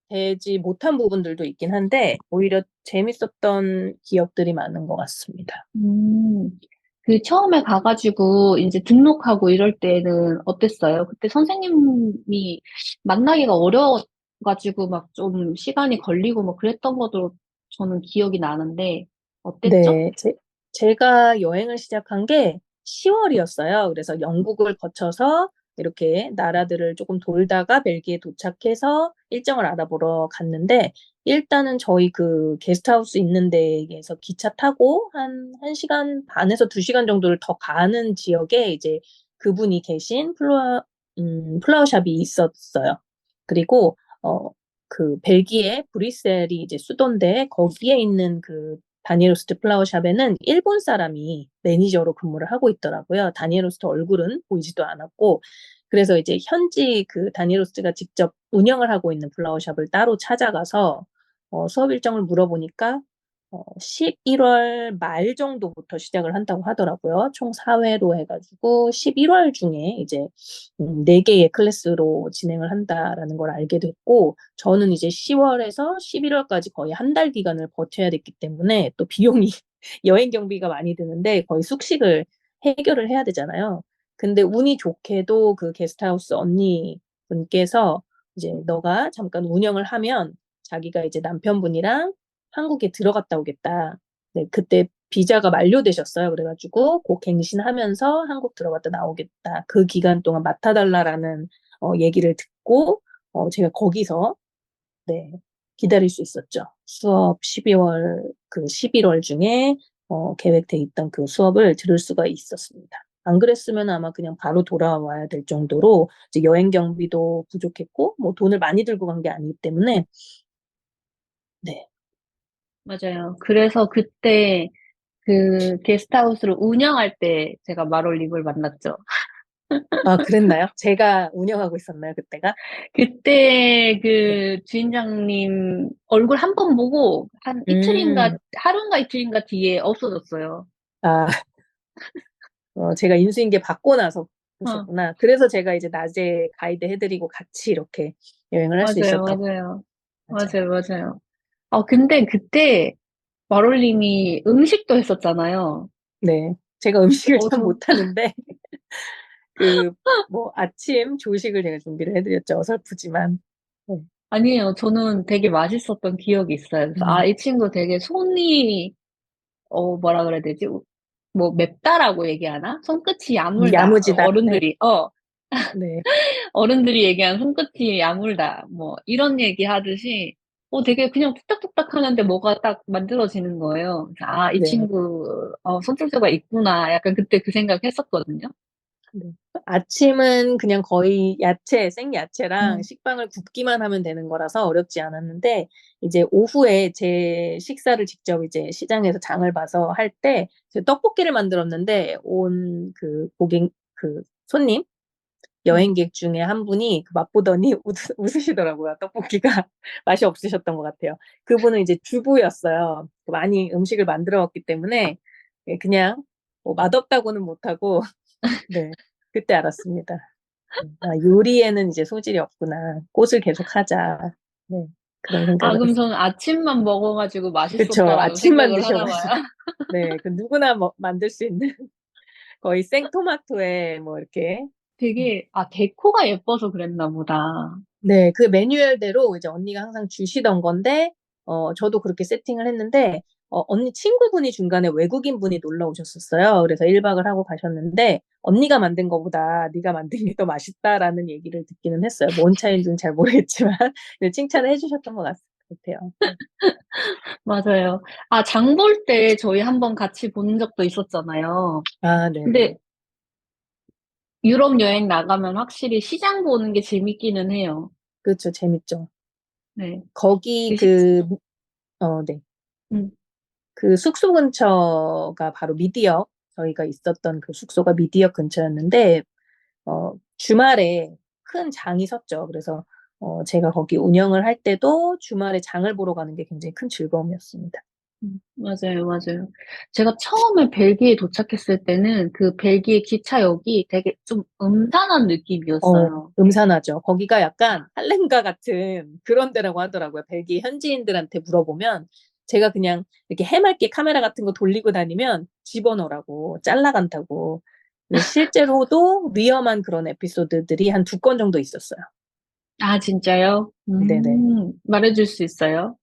되지 못한 부분들도 있긴 한데 오히려 재밌었던 기억들이 많은 것 같습니다. 음, 그 처음에 가가지고 이제 등록하고 이럴 때는 어땠어요? 그때 선생님이 만나기가 어려워가지고 막 좀 시간이 걸리고 뭐 그랬던 것으로 저는 기억이 나는데 어땠죠? 네. 제가 여행을 시작한 게 10월 월이었어요. 그래서 영국을 거쳐서 이렇게 나라들을 쪼끔 돌다가 벨기에 도착해서 일정을 알아보러 갔는데, 일단은 저희 그 게스트하우스 있는 데에서 기차 타고 한 1시간 반에서 2시간 정도를 더 가는 지역에 이제 그분이 계신 플라워샵이 있었어요. 그리고, 그 벨기에 브뤼셀이 이제 수도인데 거기에 있는 그 다니엘로스트 플라워샵에는 일본 사람이 매니저로 근무를 하고 있더라고요. 다니엘로스트 얼굴은 보이지도 않았고, 그래서 이제 현지 그 다니엘로스트가 직접 운영을 하고 있는 플라워샵을 따로 찾아가서 수업 일정을 물어보니까 11월 말 정도부터 시작을 한다고 하더라고요. 총 4회로 해가지고 11월 중에 이제 4개의 클래스로 진행을 한다라는 걸 알게 됐고, 저는 이제 10월에서 11월까지 거의 한 달 기간을 버텨야 됐기 때문에 또 비용이 여행 경비가 많이 드는데 거의 숙식을 해결을 해야 되잖아요. 근데 운이 좋게도 그 게스트하우스 언니 분께서 이제 너가 잠깐 운영을 하면 자기가 이제 남편분이랑 한국에 들어갔다 오겠다. 네, 그때 비자가 만료되셨어요. 그래가지고 곧 갱신하면서 한국 들어갔다 나오겠다. 그 기간 동안 맡아달라라는 얘기를 듣고 제가 거기서 네, 기다릴 수 있었죠. 수업 12월 그 11월 중에 계획돼 있던 그 수업을 들을 수가 있었습니다. 안 그랬으면 아마 그냥 바로 돌아와야 될 정도로 이제 여행 경비도 부족했고 뭐 돈을 많이 들고 간 게 아니기 때문에 네. 맞아요. 그래서 그때 그 게스트하우스를 운영할 때 제가 마롤님을 만났죠. 아, 그랬나요? 제가 운영하고 있었나요, 그때가? 그때 네. 그 주인장님 얼굴 한 번 보고 한 이틀인가, 음, 하루인가 이틀인가 뒤에 없어졌어요. 아, 제가 인수인계 받고 나서 어, 보셨구나. 그래서 제가 이제 낮에 가이드 해드리고 같이 이렇게 여행을 할 수 맞아요, 있었던 맞아요. 맞아요. 맞아요, 맞아요. 근데 그때 마롤님이 음식도 했었잖아요. 네. 제가 음식을 참 저, 못하는데, 그, 뭐, 아침 조식을 제가 준비를 해드렸죠. 어설프지만. 네. 아니에요. 저는 되게 맛있었던 기억이 있어요. 그래서, 음, 이 친구 되게 손이, 뭐라 그래야 되지? 뭐, 맵다라고 얘기하나? 손끝이 야물다. 야무지다. 네. 네. 어른들이 얘기하는 손끝이 야물다. 뭐, 이런 얘기 하듯이, 되게 그냥 뚝딱뚝딱 하는데 뭐가 딱 만들어지는 거예요. 그래서, 이 네. 친구, 손재주가 있구나. 약간 그때 그 생각 했었거든요. 네. 아침은 그냥 거의 야채, 생야채랑 음. 식빵을 굽기만 하면 되는 거라서 어렵지 않았는데, 이제 오후에 제 식사를 직접 이제 시장에서 장을 봐서 할 때, 떡볶이를 만들었는데, 온 그 고객, 그 손님, 음. 여행객 중에 한 분이 그 맛보더니 웃으시더라고요. 떡볶이가 맛이 없으셨던 것 같아요. 그분은 이제 주부였어요. 많이 음식을 만들어 왔기 때문에, 그냥 뭐 맛없다고는 못하고, 네. 그때 알았습니다. 요리에는 이제 소질이 없구나. 꽃을 계속 하자. 네. 그런 생각을 그럼 했어요. 저는 아침만 먹어가지고 그쵸. 맛있었다라고 아침만 생각을 하나 봐요. 드셔가지고. 네. 그 누구나 만들 수 있는 거의 생토마토에 뭐 이렇게. 되게, 데코가 예뻐서 그랬나 보다. 네. 그 매뉴얼대로 이제 언니가 항상 주시던 건데, 저도 그렇게 세팅을 했는데, 언니 친구분이 중간에 외국인 분이 놀러 오셨었어요. 그래서 1박을 하고 가셨는데, 언니가 만든 거보다 네가 만든 게 더 맛있다라는 얘기를 듣기는 했어요. 뭔 차이인지는 잘 모르겠지만, 네, 칭찬을 해주셨던 것 같아요. 네. 맞아요. 장 볼 때 저희 한번 같이 본 적도 있었잖아요. 아, 네네. 근데 유럽 여행 나가면 확실히 시장 보는 게 재밌기는 해요. 그렇죠. 재밌죠. 네. 거기 그 시, 네. 음, 그 숙소 근처가 바로 미디역, 저희가 있었던 그 숙소가 미디역 근처였는데, 주말에 큰 장이 섰죠. 그래서 제가 거기 운영을 할 때도 주말에 장을 보러 가는 게 굉장히 큰 즐거움이었습니다. 맞아요, 맞아요. 제가 처음에 벨기에 도착했을 때는 그 벨기에 기차역이 되게 좀 음산한 느낌이었어요. 음산하죠. 거기가 약간 할렘가 같은 그런 데라고 하더라고요. 벨기에 현지인들한테 물어보면 제가 그냥 이렇게 해맑게 카메라 같은 거 돌리고 다니면 집어넣으라고 잘라간다고. 근데 실제로도 위험한 그런 에피소드들이 한 2건 정도 있었어요. 진짜요? 네네. 말해줄 수 있어요?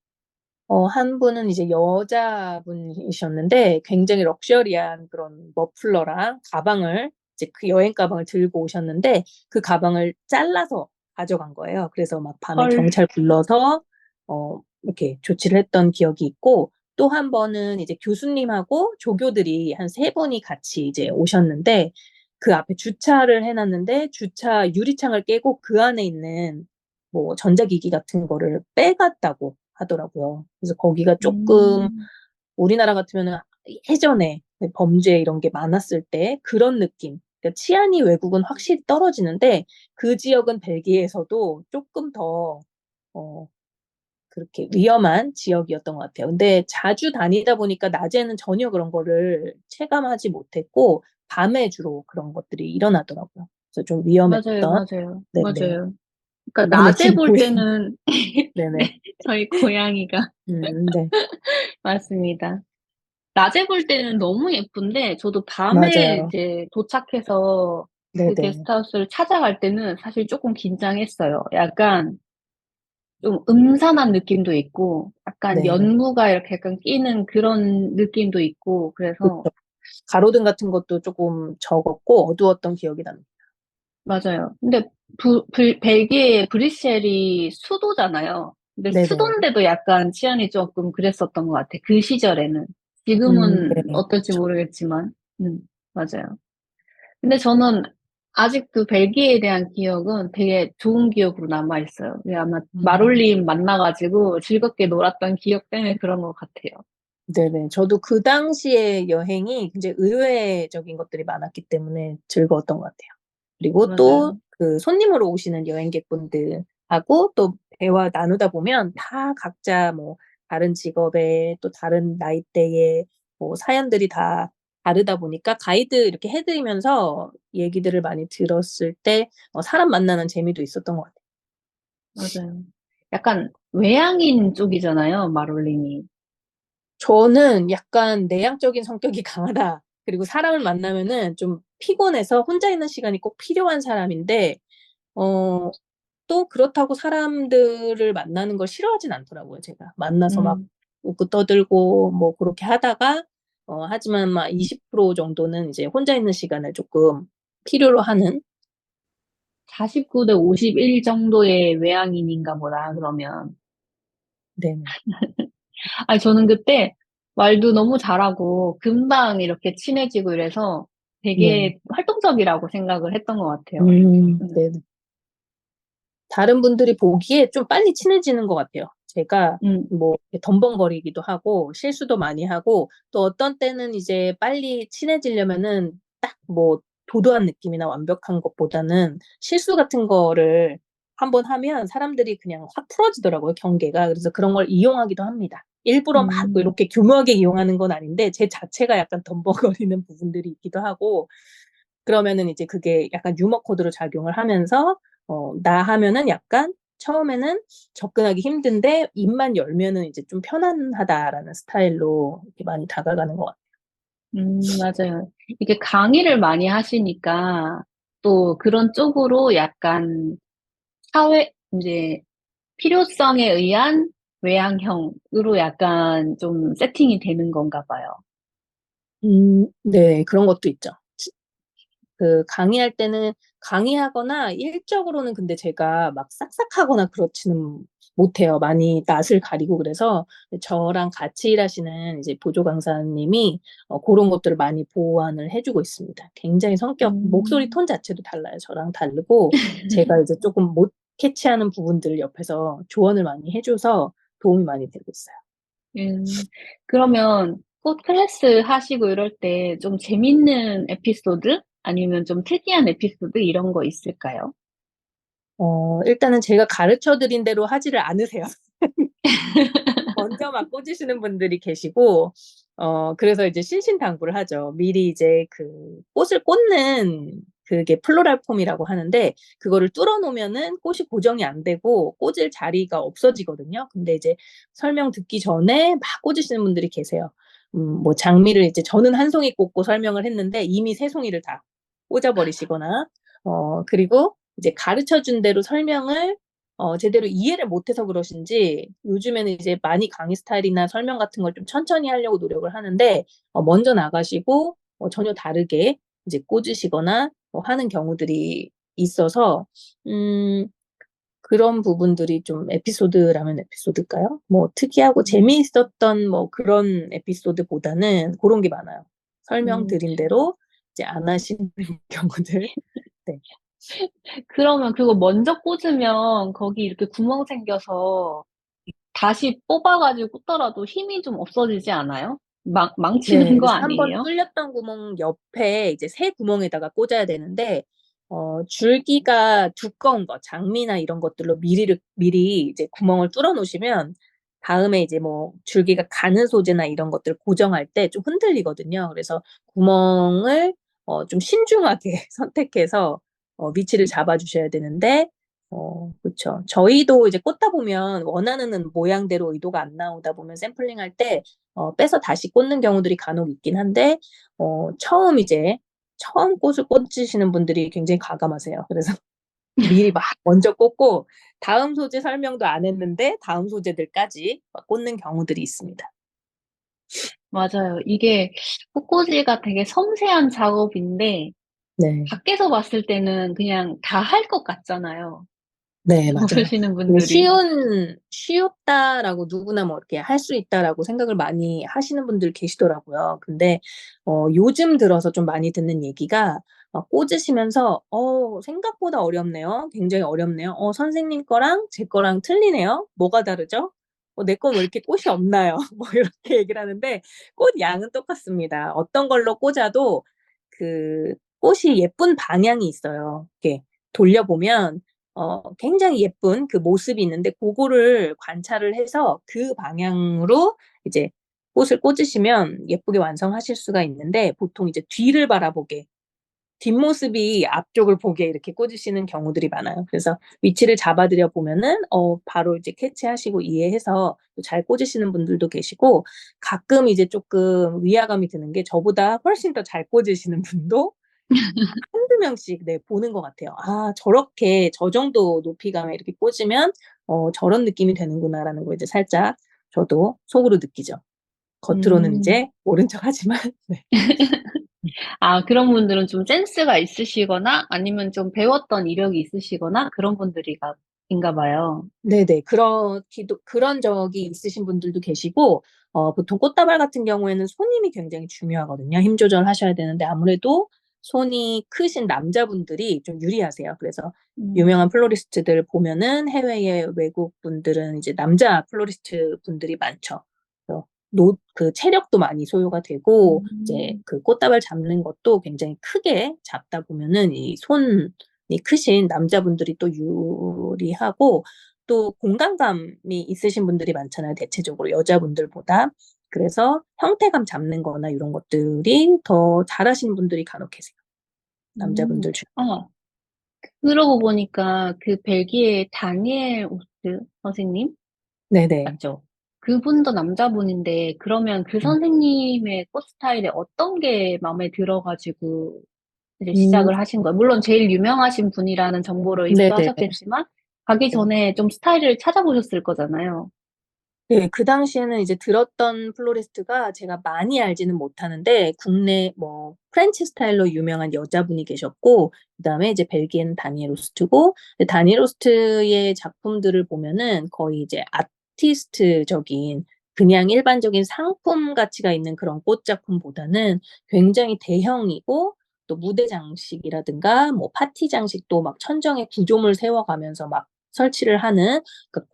한 분은 이제 여자분이셨는데 굉장히 럭셔리한 그런 머플러랑 가방을 이제 그 여행 가방을 들고 오셨는데 그 가방을 잘라서 가져간 거예요. 그래서 막 밤에 헐. 경찰 불러서 어, 이렇게 조치를 했던 기억이 있고, 또 한 번은 이제 교수님하고 조교들이 한 3분이 같이 이제 오셨는데, 그 앞에 주차를 해놨는데, 주차 유리창을 깨고 그 안에 있는 뭐 전자기기 같은 거를 빼갔다고 하더라고요. 그래서 거기가 조금 음, 우리나라 같으면은 예전에 범죄 이런 게 많았을 때 그런 느낌. 그러니까 치안이 외국은 확실히 떨어지는데 그 지역은 벨기에에서도 조금 더 어, 그렇게 위험한 지역이었던 것 같아요. 근데 자주 다니다 보니까 낮에는 전혀 그런 거를 체감하지 못했고 밤에 주로 그런 것들이 일어나더라고요. 그래서 좀 맞아요, 위험했던 맞아요, 네네. 맞아요. 그러니까 이번에 낮에 긴 볼 고양 때는 네네. 네, 저희 고양이가 네. 맞습니다. 낮에 볼 때는 너무 예쁜데 저도 밤에 맞아요. 이제 도착해서 그 네네. 게스트하우스를 찾아갈 때는 사실 조금 긴장했어요. 약간 좀 음산한 느낌도 있고, 약간 네. 연무가 이렇게 약간 끼는 그런 느낌도 있고, 그래서 그쵸. 가로등 같은 것도 조금 적었고 어두웠던 기억이 납니다. 맞아요. 근데 벨기에 브뤼셀이 수도잖아요. 근데 네네. 수도인데도 약간 치안이 조금 그랬었던 것 같아. 그 시절에는. 지금은 네. 어떨지 모르겠지만, 음, 맞아요. 근데 저는 아직도 벨기에에 대한 기억은 되게 좋은 기억으로 남아있어요. 아마 음, 마롤린 만나가지고 즐겁게 놀았던 기억 때문에 그런 것 같아요. 네네. 저도 그 당시에 여행이 굉장히 의외적인 것들이 많았기 때문에 즐거웠던 것 같아요. 그리고 또 맞아요. 그 손님으로 오시는 여행객분들하고 또 대화 나누다 보면 다 각자 뭐 다른 직업에 또 다른 나이대에 뭐 사연들이 다 다르다 보니까 가이드 이렇게 해드리면서 얘기들을 많이 들었을 때 사람 만나는 재미도 있었던 것 같아요. 맞아요. 약간 외향인 쪽이잖아요, 마롤린이. 저는 약간 내향적인 성격이 강하다. 그리고 사람을 만나면은 좀 피곤해서 혼자 있는 시간이 꼭 필요한 사람인데, 어, 또 그렇다고 사람들을 만나는 걸 싫어하진 않더라고요, 제가. 만나서 막 음, 웃고 떠들고 뭐 그렇게 하다가, 하지만 막 20% 정도는 이제 혼자 있는 시간을 조금 필요로 하는, 49대 51 정도의 외향인인가 보다, 그러면. 네네. 아니, 저는 그때 말도 너무 잘하고 금방 이렇게 친해지고 이래서 네. 되게 활동적이라고 생각을 했던 것 같아요. 음, 네네. 다른 분들이 보기에 좀 빨리 친해지는 것 같아요. 제가 음, 뭐 덤벙거리기도 하고 실수도 많이 하고 또 어떤 때는 이제 빨리 친해지려면은 딱 뭐 도도한 느낌이나 완벽한 것보다는 실수 같은 거를 한번 하면 사람들이 그냥 확 풀어지더라고요, 경계가. 그래서 그런 걸 이용하기도 합니다. 일부러 막 음, 이렇게 교묘하게 이용하는 건 아닌데 제 자체가 약간 덤벙거리는 부분들이 있기도 하고 그러면은 이제 그게 약간 유머 코드로 작용을 하면서 나 하면은 약간 처음에는 접근하기 힘든데 입만 열면은 이제 좀 편안하다라는 스타일로 이렇게 많이 다가가는 것 같아요. 맞아요. 이게 강의를 많이 하시니까 또 그런 쪽으로 약간 사회, 이제 필요성에 의한 외향형으로 약간 좀 세팅이 되는 건가 봐요. 네, 그런 것도 있죠. 그 강의할 때는 강의하거나 일적으로는 근데 제가 막 싹싹하거나 그렇지는 못해요. 많이 낯을 가리고 그래서 저랑 같이 일하시는 이제 보조 강사님이 그런 것들을 많이 보완을 해주고 있습니다. 굉장히 목소리 음, 톤 자체도 달라요. 저랑 다르고 제가 이제 조금 못 캐치하는 부분들을 옆에서 조언을 많이 해줘서 도움이 많이 되고 있어요. 음, 그러면 꽃 클래스 하시고 이럴 때 좀 재밌는 에피소드? 아니면 좀 특이한 에피소드 이런 거 있을까요? 일단은 제가 가르쳐 드린 대로 하지를 않으세요. 먼저 막 꽂으시는 분들이 계시고, 그래서 이제 신신당부를 하죠. 미리 이제 그 꽃을 꽂는 그게 플로랄 폼이라고 하는데, 그거를 뚫어 놓으면은 꽃이 고정이 안 되고 꽂을 자리가 없어지거든요. 근데 이제 설명 듣기 전에 막 꽂으시는 분들이 계세요. 뭐 장미를 이제 저는 한 송이 꽂고 설명을 했는데 이미 세 송이를 다 꽂아버리시거나, 그리고 이제 가르쳐 준 대로 설명을 제대로 이해를 못해서 그러신지 요즘에는 이제 많이 강의 스타일이나 설명 같은 걸 좀 천천히 하려고 노력을 하는데 먼저 나가시고 전혀 다르게 이제 꽂으시거나 하는 경우들이 있어서 음, 그런 부분들이 좀 에피소드라면 에피소드일까요? 뭐 특이하고 재미있었던 뭐 그런 에피소드보다는 그런 게 많아요. 설명드린 대로 이제 안 하시는 경우들. 네. 그러면 그거 먼저 꽂으면 거기 이렇게 구멍 생겨서 다시 뽑아가지고 꽂더라도 힘이 좀 없어지지 않아요? 네, 망치는 거 그래서 한번 아니에요? 뚫렸던 구멍 옆에 이제 새 구멍에다가 꽂아야 되는데, 줄기가 두꺼운 거, 장미나 이런 것들로 미리 이제 구멍을 뚫어 놓으시면, 다음에 이제 뭐 줄기가 가는 소재나 이런 것들을 고정할 때 좀 흔들리거든요. 그래서 구멍을 좀 신중하게 선택해서 위치를 잡아주셔야 되는데, 그쵸. 저희도 이제 꽂다 보면 원하는 모양대로 의도가 안 나오다 보면 샘플링 할 때 빼서 다시 꽂는 경우들이 간혹 있긴 한데, 처음 꽃을 꽂으시는 분들이 굉장히 과감하세요. 그래서 미리 막 먼저 꽂고, 다음 소재 설명도 안 했는데, 다음 소재들까지 막 꽂는 경우들이 있습니다. 맞아요. 이게 꽃꽂이가 되게 섬세한 작업인데 네. 밖에서 봤을 때는 그냥 다 할 것 같잖아요. 네, 맞아요. 모르시는 이게 분들이. 쉽다라고 누구나 뭐 이렇게 할 수 있다라고 생각을 많이 하시는 분들 계시더라고요. 근데, 요즘 들어서 좀 많이 듣는 얘기가, 꽂으시면서, 생각보다 어렵네요. 굉장히 어렵네요. 선생님 거랑 제 거랑 틀리네요. 뭐가 다르죠? 내 건 왜 이렇게 꽃이 없나요? 뭐 이렇게 얘기를 하는데, 꽃 양은 똑같습니다. 어떤 걸로 꽂아도 그 꽃이 예쁜 방향이 있어요. 이렇게 돌려보면, 굉장히 예쁜 그 모습이 있는데 그거를 관찰을 해서 그 방향으로 이제 꽃을 꽂으시면 예쁘게 완성하실 수가 있는데, 보통 이제 뒤를 바라보게, 뒷모습이 앞쪽을 보게 이렇게 꽂으시는 경우들이 많아요. 그래서 위치를 잡아드려 보면은 바로 이제 캐치하시고 이해해서 잘 꽂으시는 분들도 계시고, 가끔 이제 조금 위화감이 드는 게 저보다 훨씬 더 잘 꽂으시는 분도 한두 명씩 네, 보는 것 같아요. '아 저렇게 저 정도 높이감에 이렇게 꽂으면 저런 느낌이 되는구나.'라는 거 이제 살짝 저도 속으로 느끼죠. 겉으로는 음. 이제 모른 척하지만 네. 아, 그런 분들은 좀 센스가 있으시거나 아니면 좀 배웠던 이력이 있으시거나 그런 인가 봐요. 네네. 그런 적이 있으신 분들도 계시고, 보통 꽃다발 같은 경우에는 손님이 굉장히 중요하거든요. 힘 조절하셔야 되는데 아무래도 손이 크신 남자분들이 좀 유리하세요. 그래서 유명한 음. 플로리스트들 보면은 해외의 외국 분들은 이제 남자 플로리스트 분들이 많죠. 그래서 그 체력도 많이 소요가 되고, 이제 음. 그 꽃다발 잡는 것도 굉장히 크게 잡다 보면은 이 손이 크신 남자분들이 또 유리하고, 또 공간감이 있으신 분들이 많잖아요, 대체적으로 여자분들보다. 그래서 형태감 잡는 거나 이런 것들이 더 잘하시는 분들이 간혹 계세요. 음. 남자분들 중에. 아, 그러고 보니까 그 벨기에 다니엘 오스트 선생님 네네. 맞죠? 그분도 남자분인데 그러면 그 음. 선생님의 꽃 스타일에 어떤 게 마음에 들어 가지고 이제 음. 시작을 하신 거예요? 물론 제일 유명하신 분이라는 정보를 네네네. 입수하셨겠지만 가기 네. 전에 좀 스타일을 찾아보셨을 거잖아요. 네, 그 당시에는 이제 들었던 플로리스트가 제가 많이 알지는 못하는데, 국내 뭐 프렌치 스타일로 유명한 여자분이 계셨고, 그다음에 이제 벨기에는 다니엘 오스트고, 다니엘 오스트의 작품들을 보면은 거의 이제 아티스트적인, 그냥 일반적인 상품 가치가 있는 그런 꽃 작품보다는 굉장히 대형이고, 또 무대 장식이라든가 뭐 파티 장식도 막 천정에 구조물 세워가면서 막 설치를 하는, 그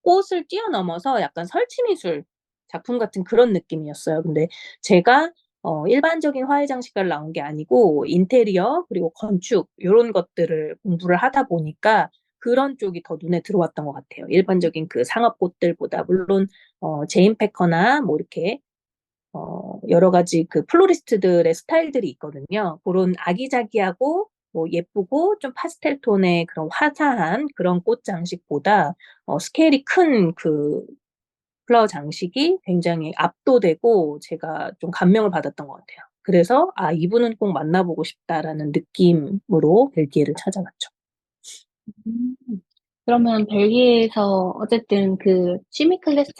꽃을 뛰어넘어서 약간 설치미술 작품 같은 그런 느낌이었어요. 근데 제가 일반적인 화훼 장식과를 나온 게 아니고 인테리어 그리고 건축 요런 것들을 공부를 하다 보니까 그런 쪽이 더 눈에 들어왔던 것 같아요. 일반적인 그 상업 꽃들보다. 물론 제인 패커나 뭐 이렇게 여러 가지 그 플로리스트들의 스타일들이 있거든요. 고런 아기자기하고 뭐 예쁘고 좀 파스텔 톤의 그런 화사한 그런 꽃 장식보다 스케일이 큰 그 플라워 장식이 굉장히 압도되고 제가 좀 감명을 받았던 것 같아요. 그래서 '아 이분은 꼭 만나 보고 싶다.'라는 느낌으로 벨기에를 찾아갔죠. 음. 그러면 벨기에에서 어쨌든 그 취미 클래스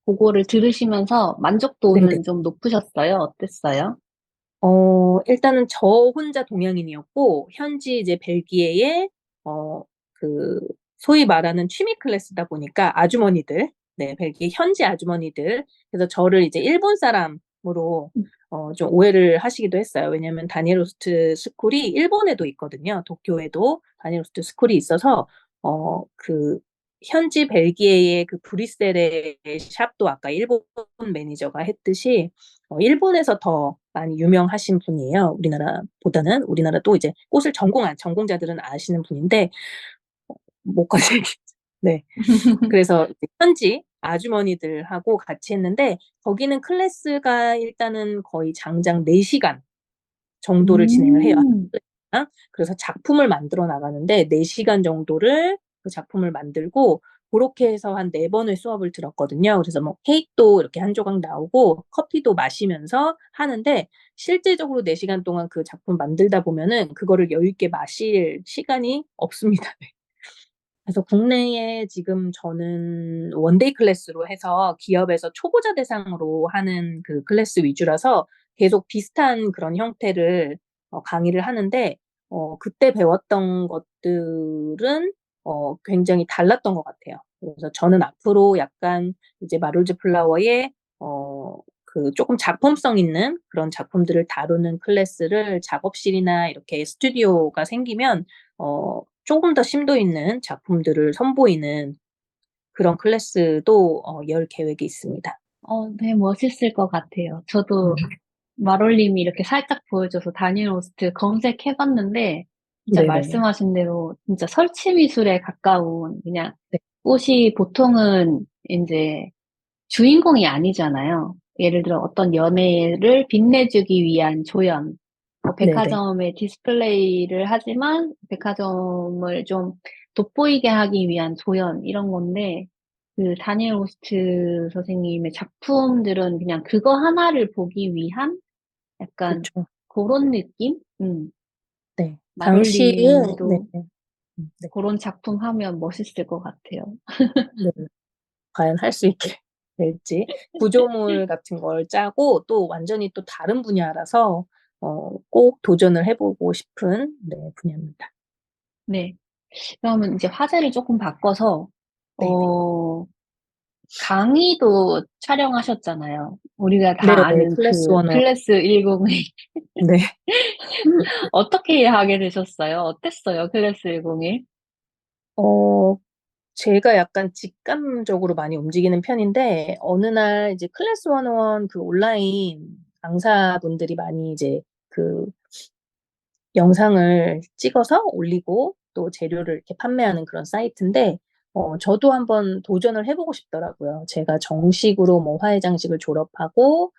그거를 들으시면서 네네. 만족도는 좀 높으셨어요? 어땠어요? 일단은 저 혼자 동양인이었고 현지 이제 벨기에의 그 소위 말하는 취미 클래스다 보니까 아주머니들, 네, 벨기에 현지 아주머니들, 그래서 저를 이제 일본 사람으로 좀 오해를 하시기도 했어요. 왜냐하면 다니엘 호스트 스쿨이 일본에도 있거든요. 도쿄에도 다니엘 호스트 스쿨이 있어서 그 현지 벨기에의 그 브뤼셀의 샵도 아까 일본 매니저가 했듯이 일본에서 더 많이 유명하신 분이에요. 우리나라보다는. 우리나라도 이제 꽃을 전공한 전공자들은 아시는 분인데 뭐까지 네. 그래서 현지 아주머니들하고 같이 했는데 거기는 클래스가 일단은 거의 장장 4시간 정도를 진행을 해요. 음, 그래서 작품을 만들어 나가는데 4시간 정도를 그 작품을 만들고 그렇게 해서 한 4번의 수업을 들었거든요. 그래서 뭐 케이크도 이렇게 한 조각 나오고 커피도 마시면서 하는데 실제적으로 4시간 동안 그 작품 만들다 보면은 그거를 여유 있게 마실 시간이 없습니다. 그래서 국내에 지금 저는 원데이 클래스로 해서 기업에서 초보자 대상으로 하는 그 클래스 위주라서 계속 비슷한 그런 형태를 강의를 하는데 그때 배웠던 것들은 굉장히 달랐던 것 같아요. 그래서 저는 앞으로 약간 이제 마룰즈 플라워의 그 조금 작품성 있는 그런 작품들을 다루는 클래스를 작업실이나 이렇게 스튜디오가 생기면 조금 더 심도 있는 작품들을 선보이는 그런 클래스도 열 계획이 있습니다. 네, 멋있을 것 같아요. 저도 마롤님이 이렇게 살짝 보여줘서 다니엘 호스트 검색해봤는데, 진짜 네네. 말씀하신 대로 진짜 설치 미술에 가까운 그냥 네, 꽃이 보통은 이제 주인공이 아니잖아요. 예를 들어 어떤 연애를 빛내주기 위한 조연, 뭐 네네. 백화점에 디스플레이를 하지만 백화점을 좀 돋보이게 하기 위한 조연, 이런 건데, 그 다니엘 오스트 선생님의 작품들은 그냥 그거 하나를 보기 위한 약간 그쵸. 그런 느낌? 네. 당시에, 네. 마롤님도 네. 그런 작품 하면 멋있을 것 같아요. 네. 과연 할 수 있게 될지. 구조물 같은 걸 짜고 또 완전히 또 다른 분야라서 꼭 도전을 해보고 싶은 네, 분야입니다. 네. 그러면 이제 화제를 조금 바꿔서, 네네. 어, 강의도 촬영하셨잖아요. 우리가 다 네네. 아는 클래스 그 원어. 클래스 101. 네. 어떻게 하게 되셨어요? 어땠어요? 클래스 101? 어, 제가 약간 직감적으로 많이 움직이는 편인데, 어느 날 이제 클래스 101 그 온라인 강사분들이 많이 이제 그 영상을 찍어서 올리고 또 재료를 이렇게 판매하는 그런 사이트인데, 저도 한번 도전을 해보고 싶더라고요. 제가 정식으로 뭐 화훼장식을 졸업하고,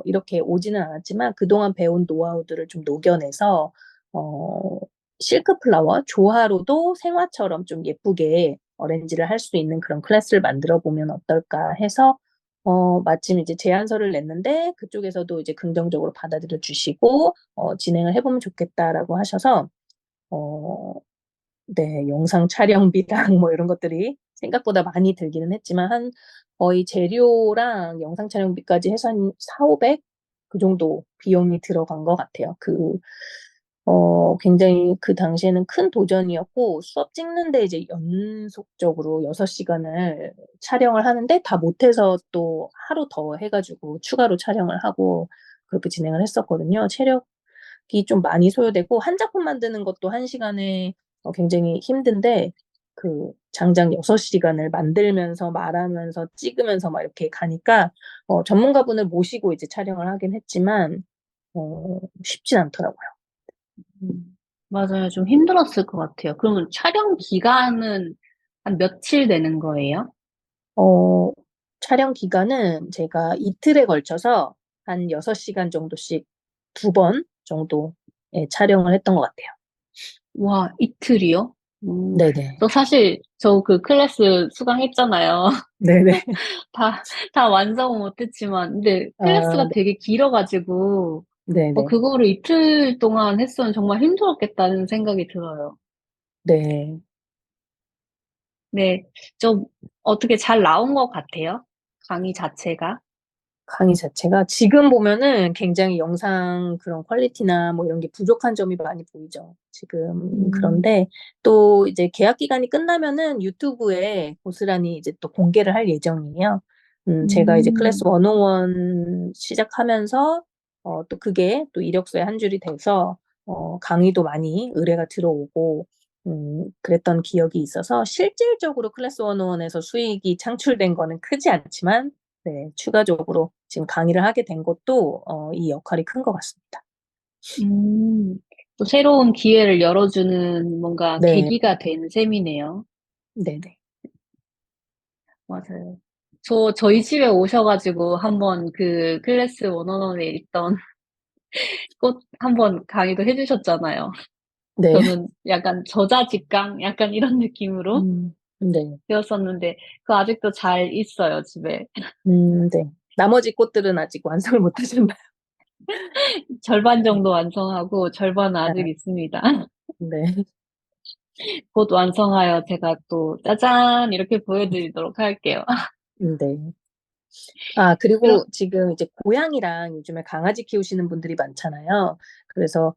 이렇게 오지는 않았지만 그동안 배운 노하우들을 좀 녹여내서, 어, 실크 플라워, 조화로도 생화처럼 좀 예쁘게 어렌지를 할 수 있는 그런 클래스를 만들어 보면 어떨까 해서, 마침 이제 제안서를 냈는데 그쪽에서도 이제 긍정적으로 받아들여 주시고, 진행을 해보면 좋겠다라고 하셔서, 어, 네, 영상 촬영비랑 뭐 이런 것들이 생각보다 많이 들기는 했지만, 거의 재료랑 영상 촬영비까지 해서 한 4, 500? 그 정도 비용이 들어간 것 같아요. 굉장히 그 당시에는 큰 도전이었고, 수업 찍는데 이제 연속적으로 6시간을 촬영을 하는데 다 못해서 또 하루 더 해가지고 추가로 촬영을 하고 그렇게 진행을 했었거든요. 체력이 좀 많이 소요되고, 한 작품 만드는 것도 1시간에 굉장히 힘든데, 그 장장 6시간을 만들면서 말하면서 찍으면서 막 이렇게 가니까, 전문가분을 모시고 이제 촬영을 하긴 했지만, 쉽진 않더라고요. 맞아요. 좀 힘들었을 것 같아요. 그러면 촬영 기간은 한 며칠 되는 거예요? 어, 촬영 기간은 제가 이틀에 걸쳐서 한 6시간 정도씩 2번 정도 예, 촬영을 했던 것 같아요. 와, 이틀이요? 네네. 저 사실 저 그 클래스 수강했잖아요. 네네. 다 완성 못했지만, 근데 아, 클래스가 되게 길어가지고, 네네. 그거를 이틀 동안 했으면 정말 힘들었겠다는 생각이 들어요. 네. 네, 좀 어떻게 잘 나온 것 같아요. 강의 자체가. 강의 자체가 지금 보면은 굉장히 영상 그런 퀄리티나 뭐 이런 게 부족한 점이 많이 보이죠. 지금 그런데 또 이제 계약 기간이 끝나면은 유튜브에 고스란히 이제 또 공개를 할 예정이에요. 제가 이제 클래스 101 시작하면서 또 그게 또 이력서에 한 줄이 돼서 강의도 많이 의뢰가 들어오고 그랬던 기억이 있어서 실질적으로 클래스 101에서 수익이 창출된 거는 크지 않지만 네, 추가적으로 지금 강의를 하게 된 것도 이 역할이 큰 것 같습니다. 또 새로운 기회를 열어주는 뭔가 네, 계기가 된 셈이네요. 네네. 맞아요. 저희 집에 오셔가지고 한번 그 클래스 원어원에 있던 꽃 한번 강의도 해주셨잖아요. 네. 저는 약간 저자직강 약간 이런 느낌으로 네. 배웠었는데 그거 아직도 잘 있어요, 집에. 네. 나머지 꽃들은 아직 완성을 못 하셨나요? 절반 정도 완성하고 절반은 아, 아직 있습니다. 네. 곧 완성하여 제가 또 짜잔 이렇게 보여드리도록 할게요. 네. 아, 그럼 그리고 지금 이제 고양이랑 요즘에 강아지 키우시는 분들이 많잖아요. 그래서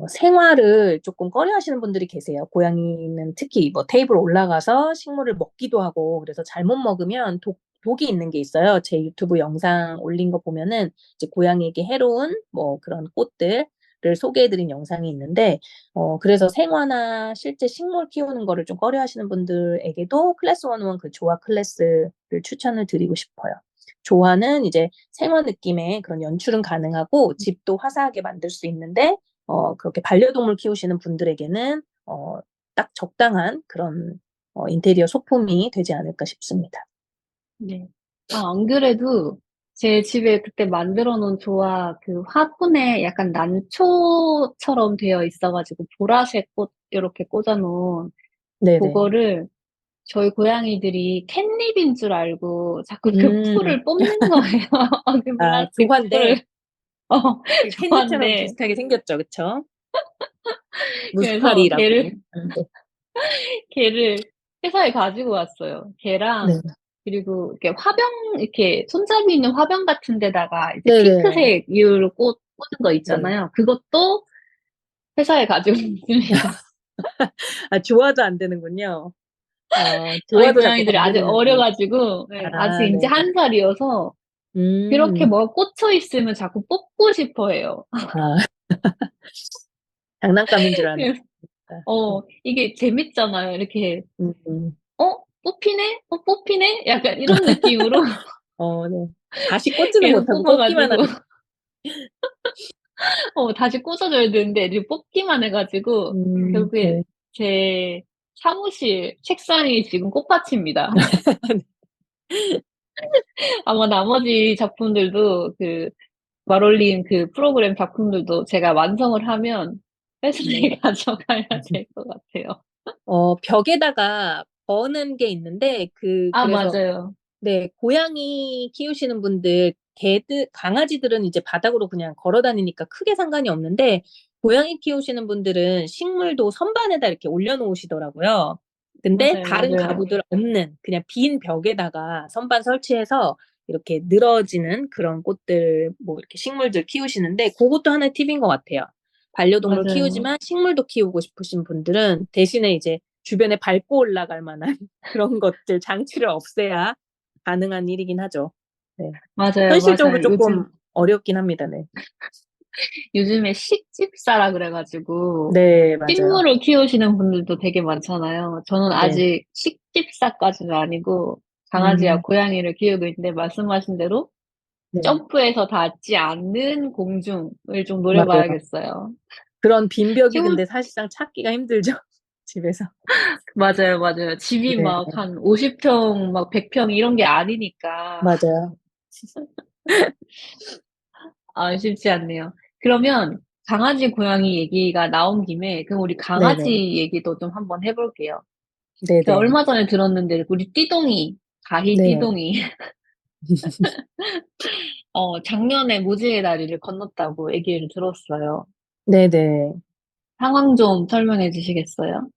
생활을 조금 꺼려 하시는 분들이 계세요. 고양이는 특히 뭐 테이블 올라가서 식물을 먹기도 하고 그래서 잘못 먹으면 독이 있는 게 있어요. 제 유튜브 영상 올린 거 보면은 이제 고양이에게 해로운 뭐 그런 꽃들을 소개해드린 영상이 있는데 그래서 생화나 실제 식물 키우는 거를 좀 꺼려 하시는 분들에게도 클래스 101 그 조화 클래스를 추천을 드리고 싶어요. 조화는 이제 생화 느낌의 그런 연출은 가능하고 집도 화사하게 만들 수 있는데 그렇게 반려동물 키우시는 분들에게는 딱 적당한 그런 인테리어 소품이 되지 않을까 싶습니다. 네. 안 그래도 제 집에 그때 만들어 놓은 조화 그 화분에 약간 난초처럼 되어 있어가지고 보라색 꽃 이렇게 꽂아 놓은 네네. 그거를 저희 고양이들이 캣닙인 줄 알고 자꾸 그 음, 풀을 뽑는 거예요. 그 아, 플라스틱 조화인데 풀을. 어, 그 캔디처럼 좋아한데. 비슷하게 생겼죠, 그쵸? 그래서 무스타리라고. 네. 걔를 회사에 가지고 왔어요. 네. 걔랑 그리고 이렇게 화병 이렇게 손잡이 있는 화병 같은 데다가 이제 네네. 핑크색 이유로 꽂은 거 네. 있잖아요. 그것도 회사에 가지고 있습니다. 아, 조화도 안 되는군요. 저희 조화도 자꾸 고양이들이 아직 건드리는구나. 어려가지고 네, 아직 아, 이제 네. 1살이어서 그렇게 음, 뭐 꽂혀 있으면 자꾸 뽑고 싶어 해요. 아, 장난감인 줄 아나. 그래서 이게 재밌잖아요. 이렇게 음. 뽑히네? 뽑히네? 약간 이런 느낌으로 네. 다시 꽂지는 계속 못하고 뽑기만 뽑아가지고 하는. 다시 꽂아줘야 되는데 애들이 뽑기만 해가지고 결국에 네. 제 사무실 책상이 지금 꽃밭입니다. 아마 나머지 작품들도 그 마롤린 그 프로그램 작품들도 제가 완성을 하면 네. 회사에 가져가야 될 것 같아요. 벽에다가 거는 게 있는데, 그래서, 맞아요. 네, 고양이 키우시는 분들, 강아지들은 이제 바닥으로 그냥 걸어 다니니까 크게 상관이 없는데, 고양이 키우시는 분들은 식물도 선반에다 이렇게 올려놓으시더라고요. 근데 맞아요, 다른 맞아요. 가구들 없는 그냥 빈 벽에다가 선반 설치해서 이렇게 늘어지는 그런 꽃들, 뭐 이렇게 식물들 키우시는데, 그것도 하나의 팁인 것 같아요. 반려동물 맞아요. 키우지만 식물도 키우고 싶으신 분들은 대신에 이제 주변에 밟고 올라갈 만한 그런 것들 장치를 없애야 가능한 일이긴 하죠. 네. 맞아요, 현실적으로 맞아요. 조금 어렵긴 합니다. 네. 요즘에 식집사라 그래가지고 네, 맞아요. 식물을 키우시는 분들도 되게 많잖아요. 저는 네. 아직 식집사까지는 아니고 강아지와 음, 고양이를 키우고 있는데 말씀하신 대로 네. 점프해서 닿지 않는 공중을 좀 맞아요. 노려봐야겠어요. 그런 빈벽이 식물, 근데 사실상 찾기가 힘들죠. 집에서. 맞아요, 맞아요. 집이 네, 막 한 50평, 막 100평 이런 게 아니니까. 맞아요. 쉽지 않네요. 그러면 강아지, 고양이 얘기가 나온 김에 그럼 우리 강아지 네네. 얘기도 좀 한번 해볼게요. 제가 네네. 얼마 전에 들었는데 우리 띠동이, 가희 네. 띠동이 작년에 무지개 다리를 건넜다고 얘기를 들었어요. 네네. 상황 좀 설명해 주시겠어요?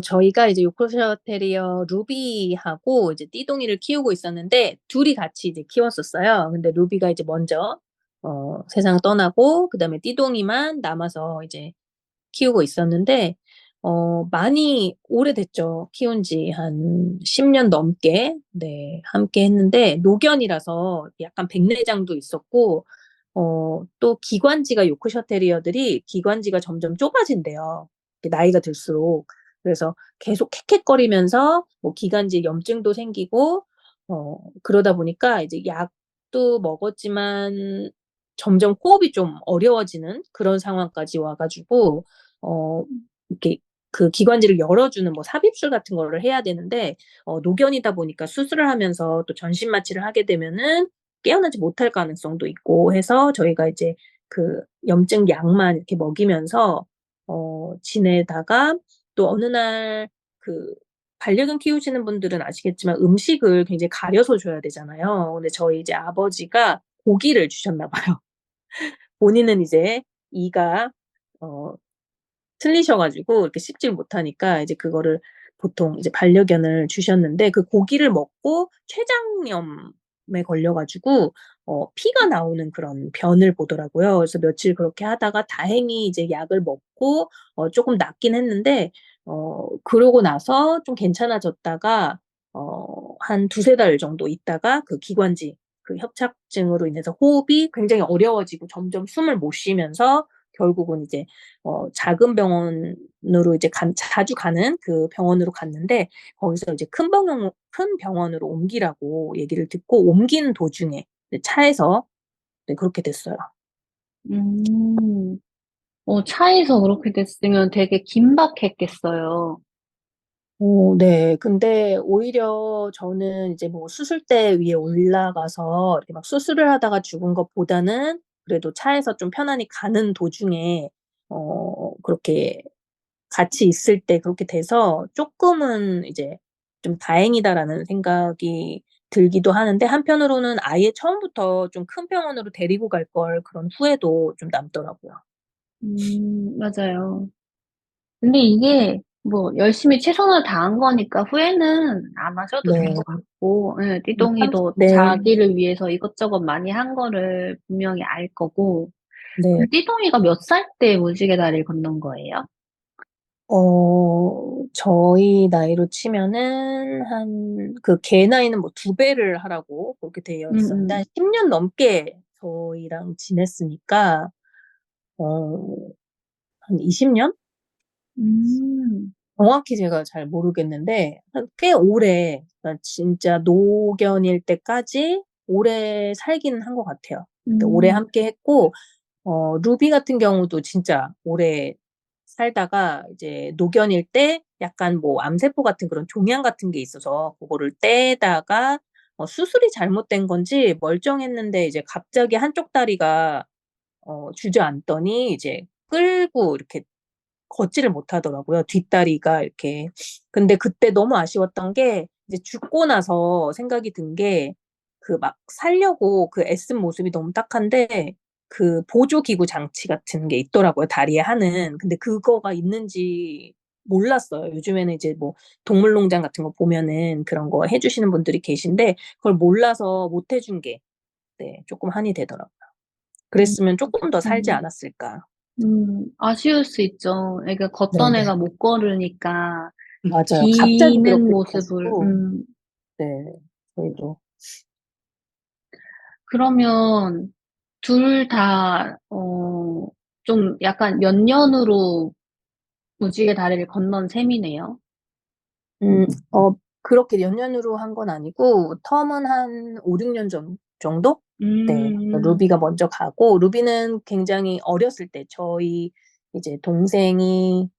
저희가 이제 요크셔 테리어 루비하고 이제 띠동이를 키우고 있었는데 둘이 같이 이제 키웠었어요. 근데 루비가 이제 먼저 세상을 떠나고 그다음에 띠동이만 남아서 이제 키우고 있었는데 많이 오래됐죠. 키운 지 한 10년 넘게 네 함께 했는데 노견이라서 약간 백내장도 있었고 또 기관지가 요크셔 테리어들이 기관지가 점점 좁아진대요. 나이가 들수록. 그래서 계속 캑캑거리면서 뭐 기관지 염증도 생기고 그러다 보니까 이제 약도 먹었지만 점점 호흡이 좀 어려워지는 그런 상황까지 와 가지고 어 이렇게 그 기관지를 열어주는 뭐 삽입술 같은 거를 해야 되는데 노견이다 보니까 수술을 하면서 또 전신 마취를 하게 되면은 깨어나지 못할 가능성도 있고 해서 저희가 이제 그 염증 약만 이렇게 먹이면서 지내다가 또 어느 날 그 반려견 키우시는 분들은 아시겠지만 음식을 굉장히 가려서 줘야 되잖아요. 근데 저희 이제 아버지가 고기를 주셨나 봐요. 본인은 이제 이가 어 틀리셔 가지고 이렇게 씹질 못하니까 이제 그거를 보통 이제 반려견을 주셨는데 그 고기를 먹고 췌장염에 걸려 가지고 피가 나오는 그런 변을 보더라고요. 그래서 며칠 그렇게 하다가 다행히 이제 약을 먹고 쪼끔 낫긴 했는데 그러고 나서 좀 괜찮아졌다가 한 2-3달 정도 있다가 그 기관지 그 협착증으로 인해서 호흡이 굉장히 어려워지고 점점 숨을 못 쉬면서 결국은 이제 작은 병원으로 이제 자주 가는 그 병원으로 갔는데 거기서 이제 큰 병원으로 옮기라고 얘기를 듣고 옮기는 도중에 네 차에서 네 그렇게 됐어요. 음. 차에서 그렇게 됐으면 되게 긴박했겠어요. 네. 근데 오히려 저는 이제 뭐 수술대 위에 올라가서 이렇게 막 수술을 하다가 죽은 것보다는 그래도 차에서 좀 편안히 가는 도중에 그렇게 같이 있을 때 그렇게 돼서 쪼끔은 이제 좀 '다행이다.'라는 생각이 들기도 하는데 한편으로는 아예 처음부터 좀 큰 병원으로 데리고 갈 걸 그런 후회도 좀 남더라고요. 맞아요. 근데 이게 뭐 열심히 최선을 다한 거니까 후회는 안 하셔도 될 네. 것 같고 예 참 띠동이도 네. 자기를 위해서 이것저것 많이 한 거를 분명히 알 거고. 네. 띠동이가 몇 살 때 무지개 다리를 건넌 거예요? 저희 나이로 치면은 한 그 개 나이는 뭐 2 배를 하라고 그렇게 되어 있었는데 한 음음. 10년 넘게 저희랑 지냈으니까 어 한 20 년? 음. 정확히 제가 잘 모르겠는데 꽤 오래 그러니까 진짜 노견일 때까지 오래 살기는 한 것 같아요. 그러니까 오래 음. 함께 했고 루비 같은 경우도 진짜 오래 살다가 이제 노견일 때 약간 뭐 암세포 같은 그런 종양 같은 게 있어서 그거를 떼다가 수술이 잘못된 건지 멀쩡했는데 이제 갑자기 한쪽 다리가 주저앉더니 이제 끌고 이렇게 걷지를 못하더라고요, 뒷다리가 이렇게. 근데 그때 너무 아쉬웠던 게 이제 죽고 나서 생각이 든 게 그 막 살려고 그 애쓴 모습이 너무 딱한데 그 보조 기구 장치 같은 게 있더라고요, 다리에 하는. 근데 그거가 있는지 몰랐어요. 요즘에는 이제 뭐 동물농장 같은 거 보면은 그런 거 해 주시는 분들이 계신데 그걸 몰라서 못해준 게 네 쪼끔 한이 되더라고요. 음. 그랬으면 쪼끔 더 살지 음. 않았을까. 아쉬울 수 있죠. 애가 걷던 네네. 애가 못 걸으니까 맞아요. 갑자기 기는 그렇게 돼 모습을 가지고 네. 저희도 그러면 둘 다 좀 약간 연년으로 무지개 다리를 건넌 셈이네요. 음 그렇게 연년으로 한 건 아니고 텀은 한 5-6년 정도? 네. 음. 루비가 먼저 가고 루비는 굉장히 어렸을 때 저희 이제 동생이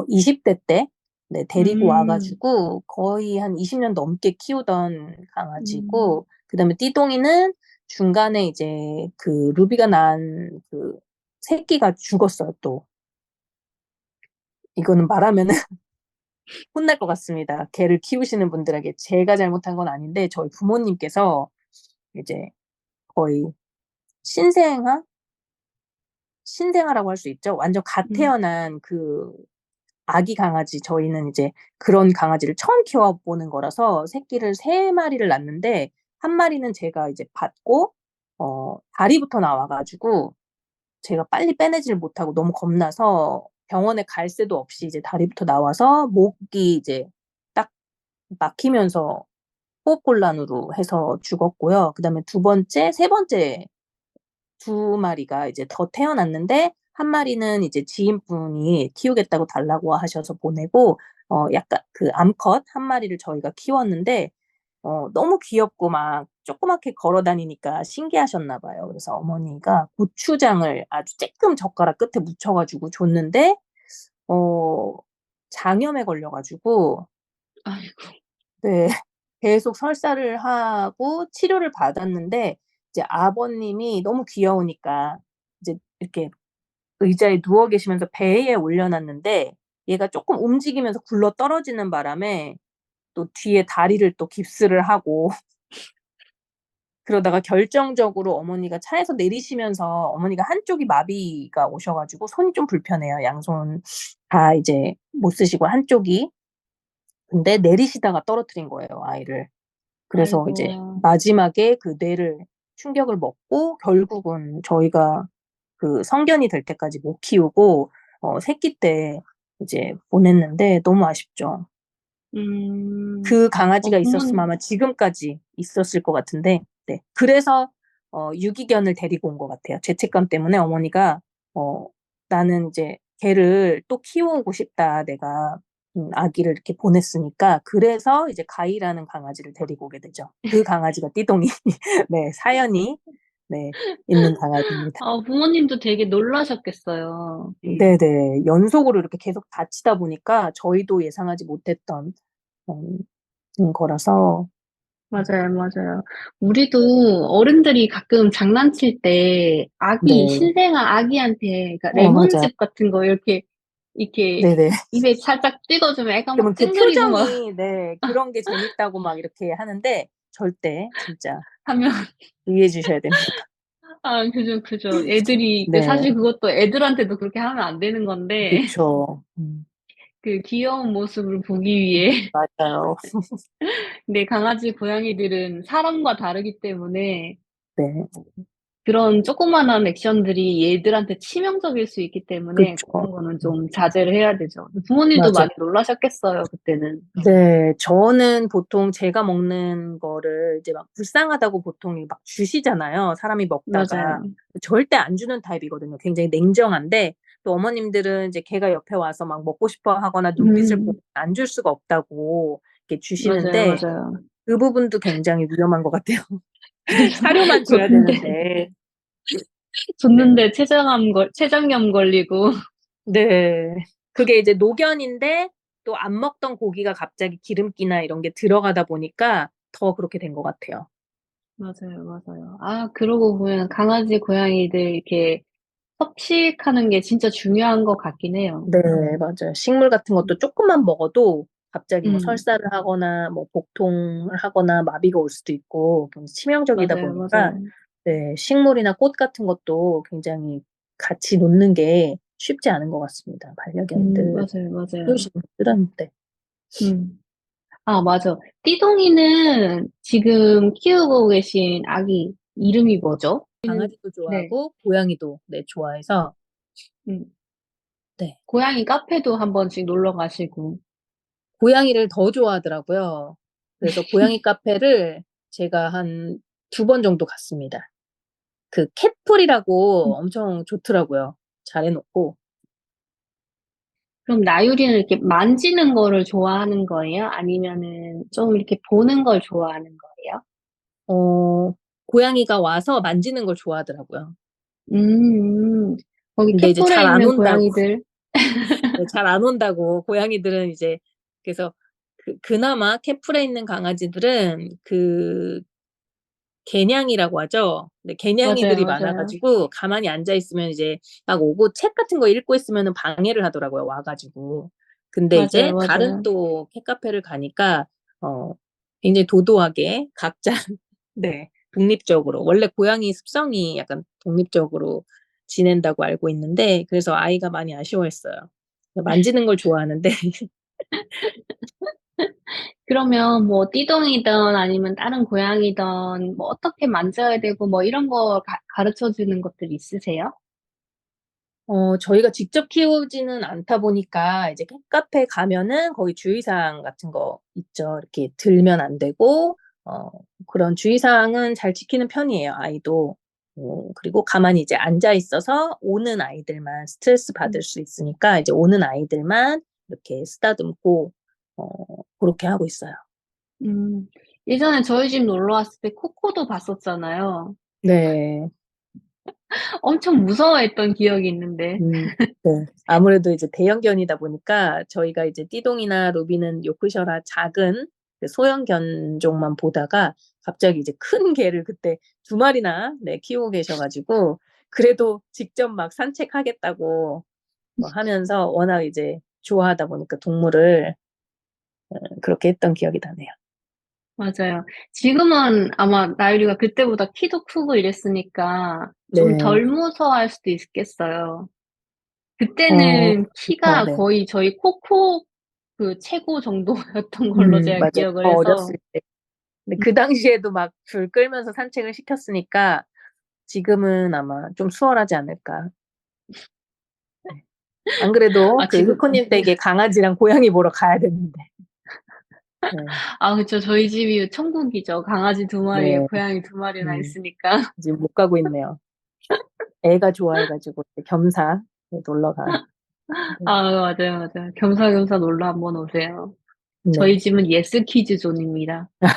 20대 때 네 데리고 와 음. 가지고 거의 한 20년 넘게 키우던 음. 강아지고 그다음에 띠동이는 중간에 이제 그 루비가 낳은 그 새끼가 죽었어요 또. 이거는 말하면은 혼날 것 같습니다. 개를 키우시는 분들에게 제가 잘못한 건 아닌데 저희 부모님께서 이제 거의 신생아? 신생아라고 할 수 있죠. 완전 갓 음. 태어난 그 아기 강아지, 저희는 이제 그런 강아지를 처음 키워보는 거라서 새끼를 3마리를 낳는데, 한 마리는 제가 이제 받고, 다리부터 나와가지고, 제가 빨리 빼내지를 못하고 너무 겁나서 병원에 갈 새도 없이 이제 다리부터 나와서 목이 이제 딱 막히면서 호흡곤란으로 해서 죽었고요. 그다음에 두 번째, 세 번째 2마리가 이제 더 태어났는데, 한 마리는 이제 지인분이 키우겠다고 달라고 하셔서 보내고, 약간 그 암컷 한 마리를 저희가 키웠는데, 너무 귀엽고 막 조그맣게 걸어 다니니까 신기하셨나 봐요. 그래서 어머니가 고추장을 아주 쬐끔 젓가락 끝에 묻혀 가지고 줬는데, 어 장염에 걸려 가지고, 아이고. 네. 계속 설사를 하고 치료를 받았는데, 이제 아버님이 너무 귀여우니까 이제 이렇게 의자에 누워 계시면서 배에 올려 놨는데, 얘가 쪼끔 움직이면서 굴러떨어지는 바람에 또 뒤에 다리를 또 깁스를 하고, 그러다가 결정적으로 어머니가 차에서 내리시면서, 어머니가 한쪽이 마비가 오셔 가지고 손이 좀 불편해요. 양손 다 이제 못 쓰시고 한쪽이. 근데 내리시다가 떨어뜨린 거예요, 아이를. 그래서 이제 아이고. 마지막에 그 뇌를 충격을 먹고, 결국은 저희가 그 성견이 될 때까지 못 키우고 새끼 때 이제 보냈는데, 너무 아쉽죠. 음. 그 강아지가 있었으면 부모님. 아마 지금까지 있었을 것 같은데, 네. 그래서 유기견을 데리고 온 것 같아요. 죄책감 때문에 어머니가 어 "나는 이제 걔를 또 키워오고 싶다. 내가 아기를 이렇게 보냈으니까." 그래서 이제 가이라는 강아지를 데리고 오게 되죠. 그 강아지가 띠동이 네, 사연이 네, 있는 강아지입니다. 부모님도 되게 놀라셨겠어요. 네네. 연속으로 이렇게 계속 다치다 보니까 저희도 예상하지 못했던 거라서. 맞아요, 맞아요. 우리도 어른들이 가끔 장난칠 때 네. 신생아 아기한테, 그러니까 맞아요. 레몬즙 같은 거 이렇게 네네. 입에 살짝 찍어주면 애가 막 그러면 그 찡그리고 막 표정이, 네, 그런 게 재밌다고 막 이렇게 하는데, 절대 진짜 하면, 유의해 주셔야 됩니다. 그죠, 그죠. 애들이, 네. 사실 그것도 애들한테도 그렇게 하면 안 되는 건데, 그쵸. 그 귀여운 모습을 보기 위해. 맞아요. 근데 강아지, 고양이들은 사람과 다르기 때문에 네. 그런 조그마한 액션들이 얘들한테 치명적일 수 있기 때문에 그쵸. 그런 거는 좀 자제를 해야 되죠. 부모님도 맞아요. 많이 놀라셨겠어요, 그때는. 네. 저는 보통 제가 먹는 거를 이제 막 불쌍하다고 보통 막 주시잖아요, 사람이 먹다가. 맞아요. 절대 안 주는 타입이거든요. 굉장히 냉정한데, 또 어머님들은 이제 걔가 옆에 와서 막 먹고 싶어 하거나 눈빛을 보고 음. 안 줄 수가 없다고 이렇게 맞아요, 주시는데, 맞아요. 그 부분도 굉장히 위험한 것 같아요. 그죠. 사료만 줘야 줬는데 되는데. 네. 줬는데 췌장염 걸리고. 네. 그게 이제 노견인데 또 안 먹던 고기가 갑자기 기름기나 이런 게 들어가다 보니까 더 그렇게 된 것 같아요. 맞아요, 맞아요. 그러고 보면 강아지, 고양이들 이렇게 섭식하는 게 진짜 중요한 것 같긴 해요. 네, 맞아요. 식물 같은 것도 쪼끔만 먹어도 갑자기 뭐 음. 설사를 하거나 뭐 복통을 하거나 마비가 올 수도 있고, 좀 치명적이다 맞아요, 보니까, 맞아요. 네, 식물이나 꽃 같은 것도 굉장히 같이 놓는 게 쉽지 않은 것 같습니다, 반려견들 맞아요, 맞아요. 키우시기 힘들었는데. 음. 맞아. 띠동이는 지금 키우고 계신 아기 이름이 뭐죠? 강아지도 네. 좋아하고 고양이도, 네, 좋아해서. 음. 네. 고양이 카페도 한 번씩 놀러 가시고. 고양이를 더 좋아하더라고요. 그래서 고양이 카페를 제가 한 2번 정도 갔습니다. 그 캣풀이라고 엄청 좋더라고요, 잘 해 놓고. 그럼 나유리는 이렇게 만지는 거를 좋아하는 거예요? 아니면은 좀 이렇게 보는 걸 좋아하는 거예요? 어 고양이가 와서 만지는 걸 좋아하더라고요. 음. 거기 근데 이제 캣풀에 잘 안 있는 온다고. 고양이들. 네, 잘 안 온다고. 고양이들은 이제, 그래서 그나마 캣풀에 있는 강아지들은 그 개냥이라고 하죠. 네, 맞아요, 개냥이들이 많아 맞아요. 가지고 가만히 앉아 있으면 이제 막 오고 책 같은 거 읽고 있으면은 방해를 하더라고요, 와 가지고. 근데 맞아요, 이제 다른 맞아요. 또 캣카페를 가니까 어 굉장히 도도하게 각자 네, 독립적으로, 원래 고양이 습성이 약간 독립적으로 지낸다고 알고 있는데, 그래서 아이가 많이 아쉬워했어요. 만지는 걸 좋아하는데 그러면 뭐 띠동이든 아니면 다른 고양이든 뭐 어떻게 만져야 되고 뭐 이런 거 가르쳐 주는 것들 있으세요? 저희가 직접 키우지는 않다 보니까 이제 캣카페 가면은 거기 주의사항 같은 거 있죠. 이렇게 들면 안 되고 어 그런 주의사항은 잘 지키는 편이에요, 아이도. 그리고 가만히 이제 앉아 있어서 오는 아이들만 스트레스 받을 음. 수 있으니까 이제 오는 아이들만 이렇게 쓰다듬고 어 고렇게 하고 있어요. 음. 예전에 저희 집 놀러 왔을 때 코코도 봤었잖아요. 네. 엄청 무서워했던 기억이 있는데. 네. 아무래도 이제 대형견이다 보니까 저희가 이제 띠동이나 루비는 요크셔라 작은 그 소형 견종만 보다가 갑자기 이제 큰 개를 그때 2마리나 네 키우고 계셔 가지고 그래도 직접 막 산책하겠다고 뭐 하면서 워낙 이제 좋아하다 보니까 동물을 그렇게 했던 기억이 나네요. 맞아요. 지금은 아마 나유리가 그때보다 키도 크고 이랬으니까 좀 네. 덜 무서워할 수도 있겠어요. 어 그때는 그쵸. 키가 네. 거의 저희 코코 그 최고 정도였던 걸로 제가 맞아요. 기억을 더 해서 어렸을 때. 근데 그 당시에도 막 줄 끌면서 산책을 시켰으니까 지금은 아마 좀 수월하지 않을까. 네. 안 그래도 아 그 지금 흐코님 댁에 강아지랑 고양이 보러 가야 됐는데. 네. 그쵸. 저희 집이 천국이죠. 강아지 2마리에 네. 고양이 2마리나 있으니까. 지금 못 가고 있네요. 애가 좋아해 가지고 겸사 네 놀러 가. 네. 맞아요, 맞아요. 겸사겸사 놀러 한번 오세요. 저희 네. 집은 예스 키즈 존입니다. 네.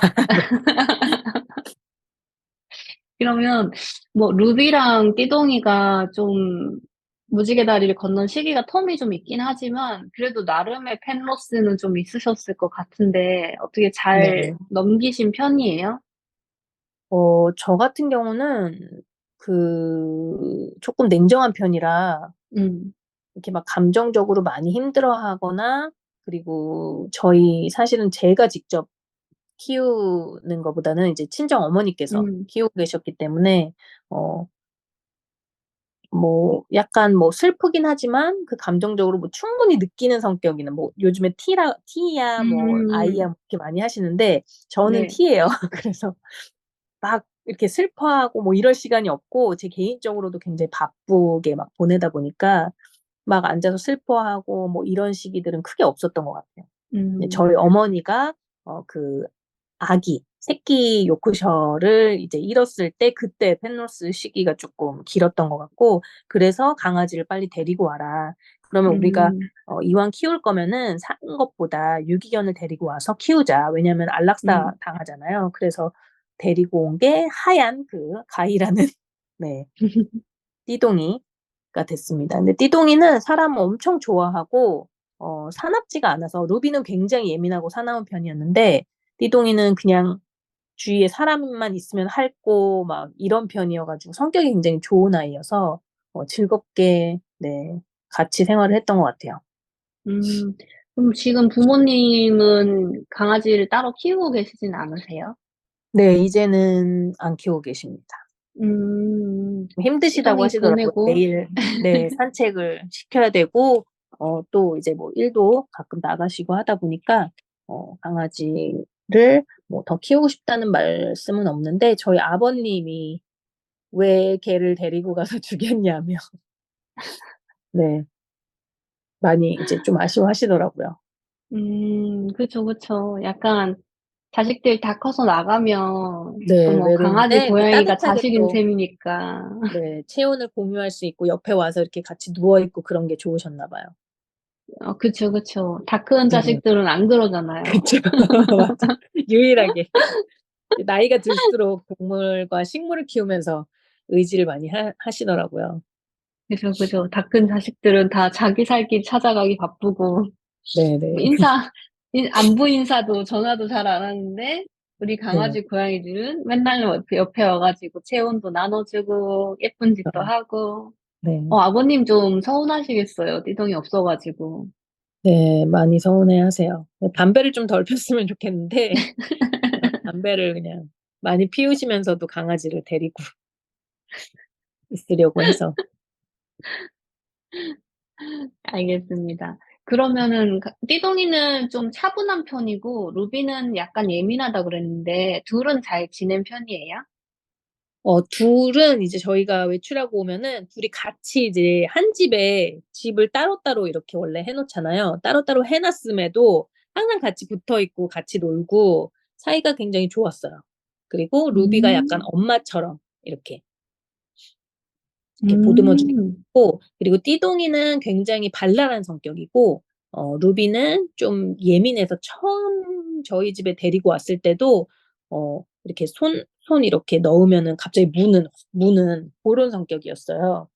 그러면 뭐 루비랑 띠동이가 좀 무지개 다리를 건넌 시기가 텀이 좀 있긴 하지만 그래도 나름의 팬로스는 좀 있으셨을 것 같은데 어떻게 잘 네. 넘기신 편이에요? 저 같은 경우는 쪼끔 냉정한 편이라 음. 이렇게 막 감정적으로 많이 힘들어하거나 그리고 저희 사실은 제가 직접 키우는 거보다는 이제 친정 어머니께서 음. 키우고 계셨기 때문에 어 뭐 약간 뭐 슬프긴 하지만 그 감정적으로 뭐 충분히 느끼는 성격이는 뭐 요즘에 T야 뭐 I야 음. 뭐 이렇게 많이 하시는데 저는 네. T예요. 그래서 막 이렇게 슬퍼하고 뭐 이럴 시간이 없고 제 개인적으로도 굉장히 바쁘게 막 보내다 보니까 막 앉아서 슬퍼하고 뭐 이런 시기들은 크게 없었던 것 같아요. 근데 음. 저희 어머니가 그 아기 새끼 요크셔를 이제 잃었을 때 그때 펜로스 시기가 쪼끔 길었던 것 같고 그래서 "강아지를 빨리 데리고 와라. 그러면 우리가 음. 이왕 키울 거면은 사는 것보다 유기견을 데리고 와서 키우자." 왜냐하면 안락사 음. 당하잖아요. 그래서 데리고 온 게 하얀 가이라는 네 띠동이가 됐습니다. 근데 띠동이는 사람을 엄청 좋아하고 사납지가 않아서 루비는 굉장히 예민하고 사나운 편이었는데 띠동이는 그냥 주위에 사람만 있으면 핥고 막 이런 편이어 가지고 성격이 굉장히 좋은 아이여서 즐겁게 네 같이 생활을 했던 것 같아요. 음. 그럼 지금 부모님은 강아지를 따로 키우고 계시진 않으세요? 네. 이제는 안 키우고 계십니다. 음. 힘드시다고 띠동이 하시더라고요. 보내고 매일 네 산책을 시켜야 되고 또 이제 뭐 일도 가끔 나가시고 하다 보니까 강아지를 뭐 더 키우고 싶다는 말씀은 없는데 저희 아버님이 "왜 걔를 데리고 가서 죽였냐."며 네. 많이 이제 좀 아쉬워하시더라고요. 그쵸, 그쵸. 약간 자식들 다 커서 나가면 또 네. 뭐 강아지, 외로운데 이렇게 고양이가 따뜻하게 자식인 또 셈이니까. 네 체온을 공유할 수 있고 옆에 와서 이렇게 같이 누워 있고 그런 게 좋으셨나 봐요. 그쵸, 그쵸. 다 큰 네. 자식들은 안 그러잖아요. 그쵸. 맞아. 유일하게. 나이가 들수록 동물과 식물을 키우면서 의지를 많이 하시더라고요. 그죠, 그죠. 다 큰 자식들은 다 자기 살 길 찾아가기 바쁘고 뭐 네네. 안부 인사도 전화도 잘 안 하는데 우리 네. 강아지, 고양이들은 맨날 옆에 와 가지고 체온도 나눠 주고 예쁜 짓도 그쵸. 하고. 네. 아버님 좀 서운하시겠어요, 띠동이 없어 가지고. 네. 많이 서운해하세요. 담배를 좀 덜 폈으면 좋겠는데 담배를 그냥 많이 피우시면서도 강아지를 데리고 있으려고 해서. 알겠습니다. 그러면은 띠동이는 좀 차분한 편이고 루비는 약간 예민하다 그랬는데 둘은 잘 지낸 편이에요? 둘은 이제 저희가 외출하고 오면은 둘이 같이 이제 한 집에 집을 따로따로 이렇게 원래 해놓잖아요. 따로따로 해놨음에도 항상 같이 붙어 있고 같이 놀고 사이가 굉장히 좋았어요. 그리고 루비가 약간 음, 엄마처럼 이렇게 보듬어 음, 주고, 그리고 띠동이는 굉장히 발랄한 성격이고, 루비는 좀 예민해서 처음 저희 집에 데리고 왔을 때도, 이렇게 손 이렇게 넣으면은 갑자기 무는 그런 성격이었어요.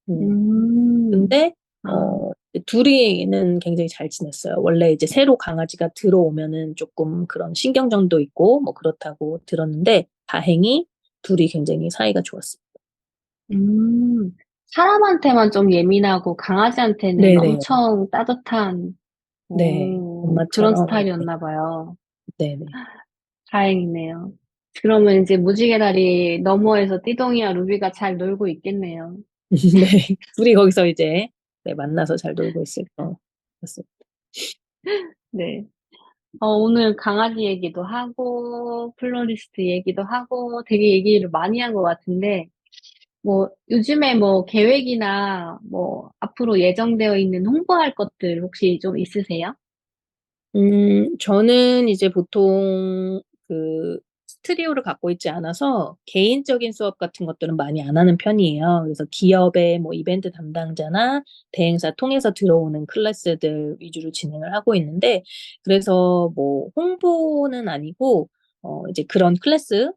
음, 음. 근데, 아, 둘이는 굉장히 잘 지냈어요. 원래 이제 새로 강아지가 들어오면은 조금 그런 신경전도 있고, 뭐 그렇다고 들었는데, 다행히 둘이 굉장히 사이가 좋았어요. 음. 사람한테만 좀 예민하고 강아지한테는 네네. 엄청 따뜻한, 네, 그런 엄마처럼 이렇게. 스타일이었나 봐요. 네네. 다행이네요. 그러면 이제 무지개 다리 너머에서 띠동이와 루비가 잘 놀고 있겠네요. 네, 둘이 거기서 이제 네, 만나서 잘 놀고 있을 것 같습니다. 네. 오늘 강아지 얘기도 하고, 플로리스트 얘기도 하고, 되게 얘기를 많이 한 것 같은데, 뭐, 요즘에 뭐, 계획이나 뭐, 앞으로 예정되어 있는 홍보할 것들 혹시 좀 있으세요? 저는 이제 보통 그 스튜디오를 갖고 있지 않아서 개인적인 수업 같은 것들은 많이 안 하는 편이에요. 그래서 기업의 뭐 이벤트 담당자나 대행사 통해서 들어오는 클래스들 위주로 진행을 하고 있는데, 그래서 뭐 홍보는 아니고, 이제 그런 클래스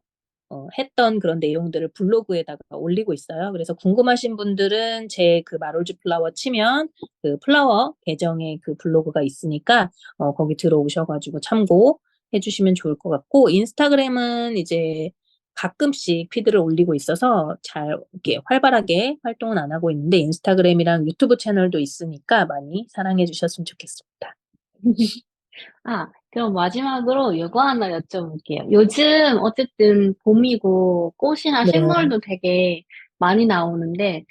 했던 그런 내용들을 블로그에다가 올리고 있어요. 그래서 궁금하신 분들은 제 그 마롤즈 플라워 치면 그 플라워 계정에 그 블로그가 있으니까 거기 들어오셔가지고 참고해 주시면 좋을 것 같고, 인스타그램은 이제 가끔씩 피드를 올리고 있어서 잘 이렇게 활발하게 활동은 안 하고 있는데, 인스타그램이랑 유튜브 채널도 있으니까 많이 사랑해 주셨으면 좋겠습니다. 아, 그럼 마지막으로 이거 하나 여쭤볼게요. 요즘 어쨌든 봄이고 꽃이나 네, 식물도 되게 많이 나오는데,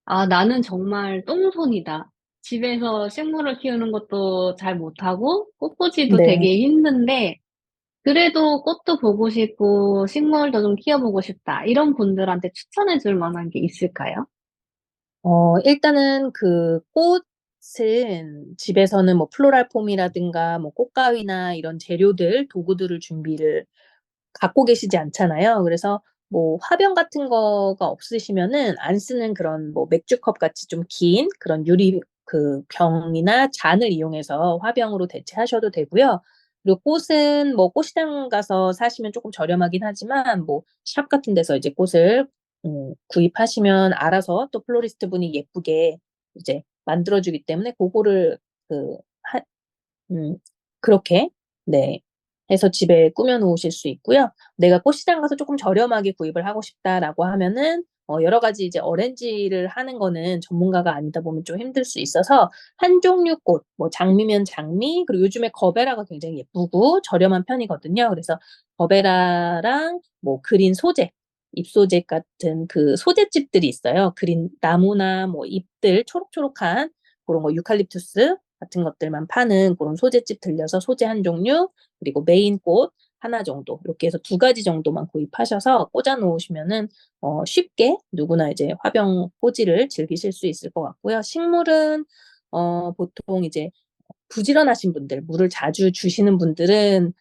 아, 나는 정말 똥손이다. 집에서 식물을 키우는 것도 잘 못하고, 꽃꽂이도 네. 되게 힘든데, 그래도 꽃도 보고 싶고, 식물도 좀 키워보고 싶다. 이런 분들한테 추천해 줄 만한 게 있을까요? 일단은 그 꽃은 집에서는 뭐 플로랄 폼이라든가 뭐 꽃가위나 이런 재료들, 도구들을 준비를 갖고 계시지 않잖아요. 그래서 뭐 화병 같은 거가 없으시면은 안 쓰는 그런 뭐 맥주컵 같이 좀 긴 그런 유리 그 병이나 잔을 이용해서 화병으로 대체하셔도 되고요. 그리고 꽃은 뭐 꽃시장 가서 사시면 조금 저렴하긴 하지만 뭐 샵 같은 데서 이제 꽃을 구입하시면 알아서 또 플로리스트 분이 예쁘게 이제 만들어주기 때문에 그거를 그 하, 음, 그렇게, 네, 해서 집에 꾸며 놓으실 수 있고요. 내가 꽃시장 가서 조금 저렴하게 구입을 하고 싶다라고 하면은, 여러 가지 이제 어렌지를 하는 거는 전문가가 아니다 보면 좀 힘들 수 있어서, 한 종류 꽃, 뭐 장미면 장미, 그리고 요즘에 거베라가 굉장히 예쁘고 저렴한 편이거든요. 그래서 거베라랑 뭐 그린 소재, 잎소재 같은 그 소재집들이 있어요. 그린 나무나 뭐 잎들 초록초록한 그런 거 유칼립투스 같은 것들만 파는 그런 소재집 들려서 소재 한 종류, 그리고 메인 꽃 하나 정도, 이렇게 해서 두 가지 정도만 구입하셔서 꽂아 놓으시면은 쉽게 누구나 이제 화병꽂이를 즐기실 수 있을 것 같고요. 식물은 보통 이제 부지런하신 분들, 물을 자주 주시는 분들은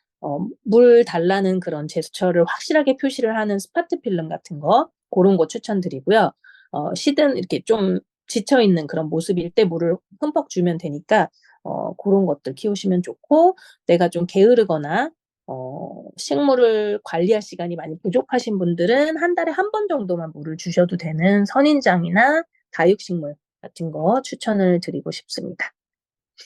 물 달라는 그런 제스처를 확실하게 표시를 하는 스파트 필름 같은 거, 그런 거 추천드리고요. 시든 이렇게 좀 지쳐 있는 그런 모습일 때 물을 흠뻑 주면 되니까 그런 것들 키우시면 좋고, 내가 좀 게으르거나 식물을 관리할 시간이 많이 부족하신 분들은 한 달에 한 번 정도만 물을 주셔도 되는 선인장이나 다육식물 같은 거 추천을 드리고 싶습니다.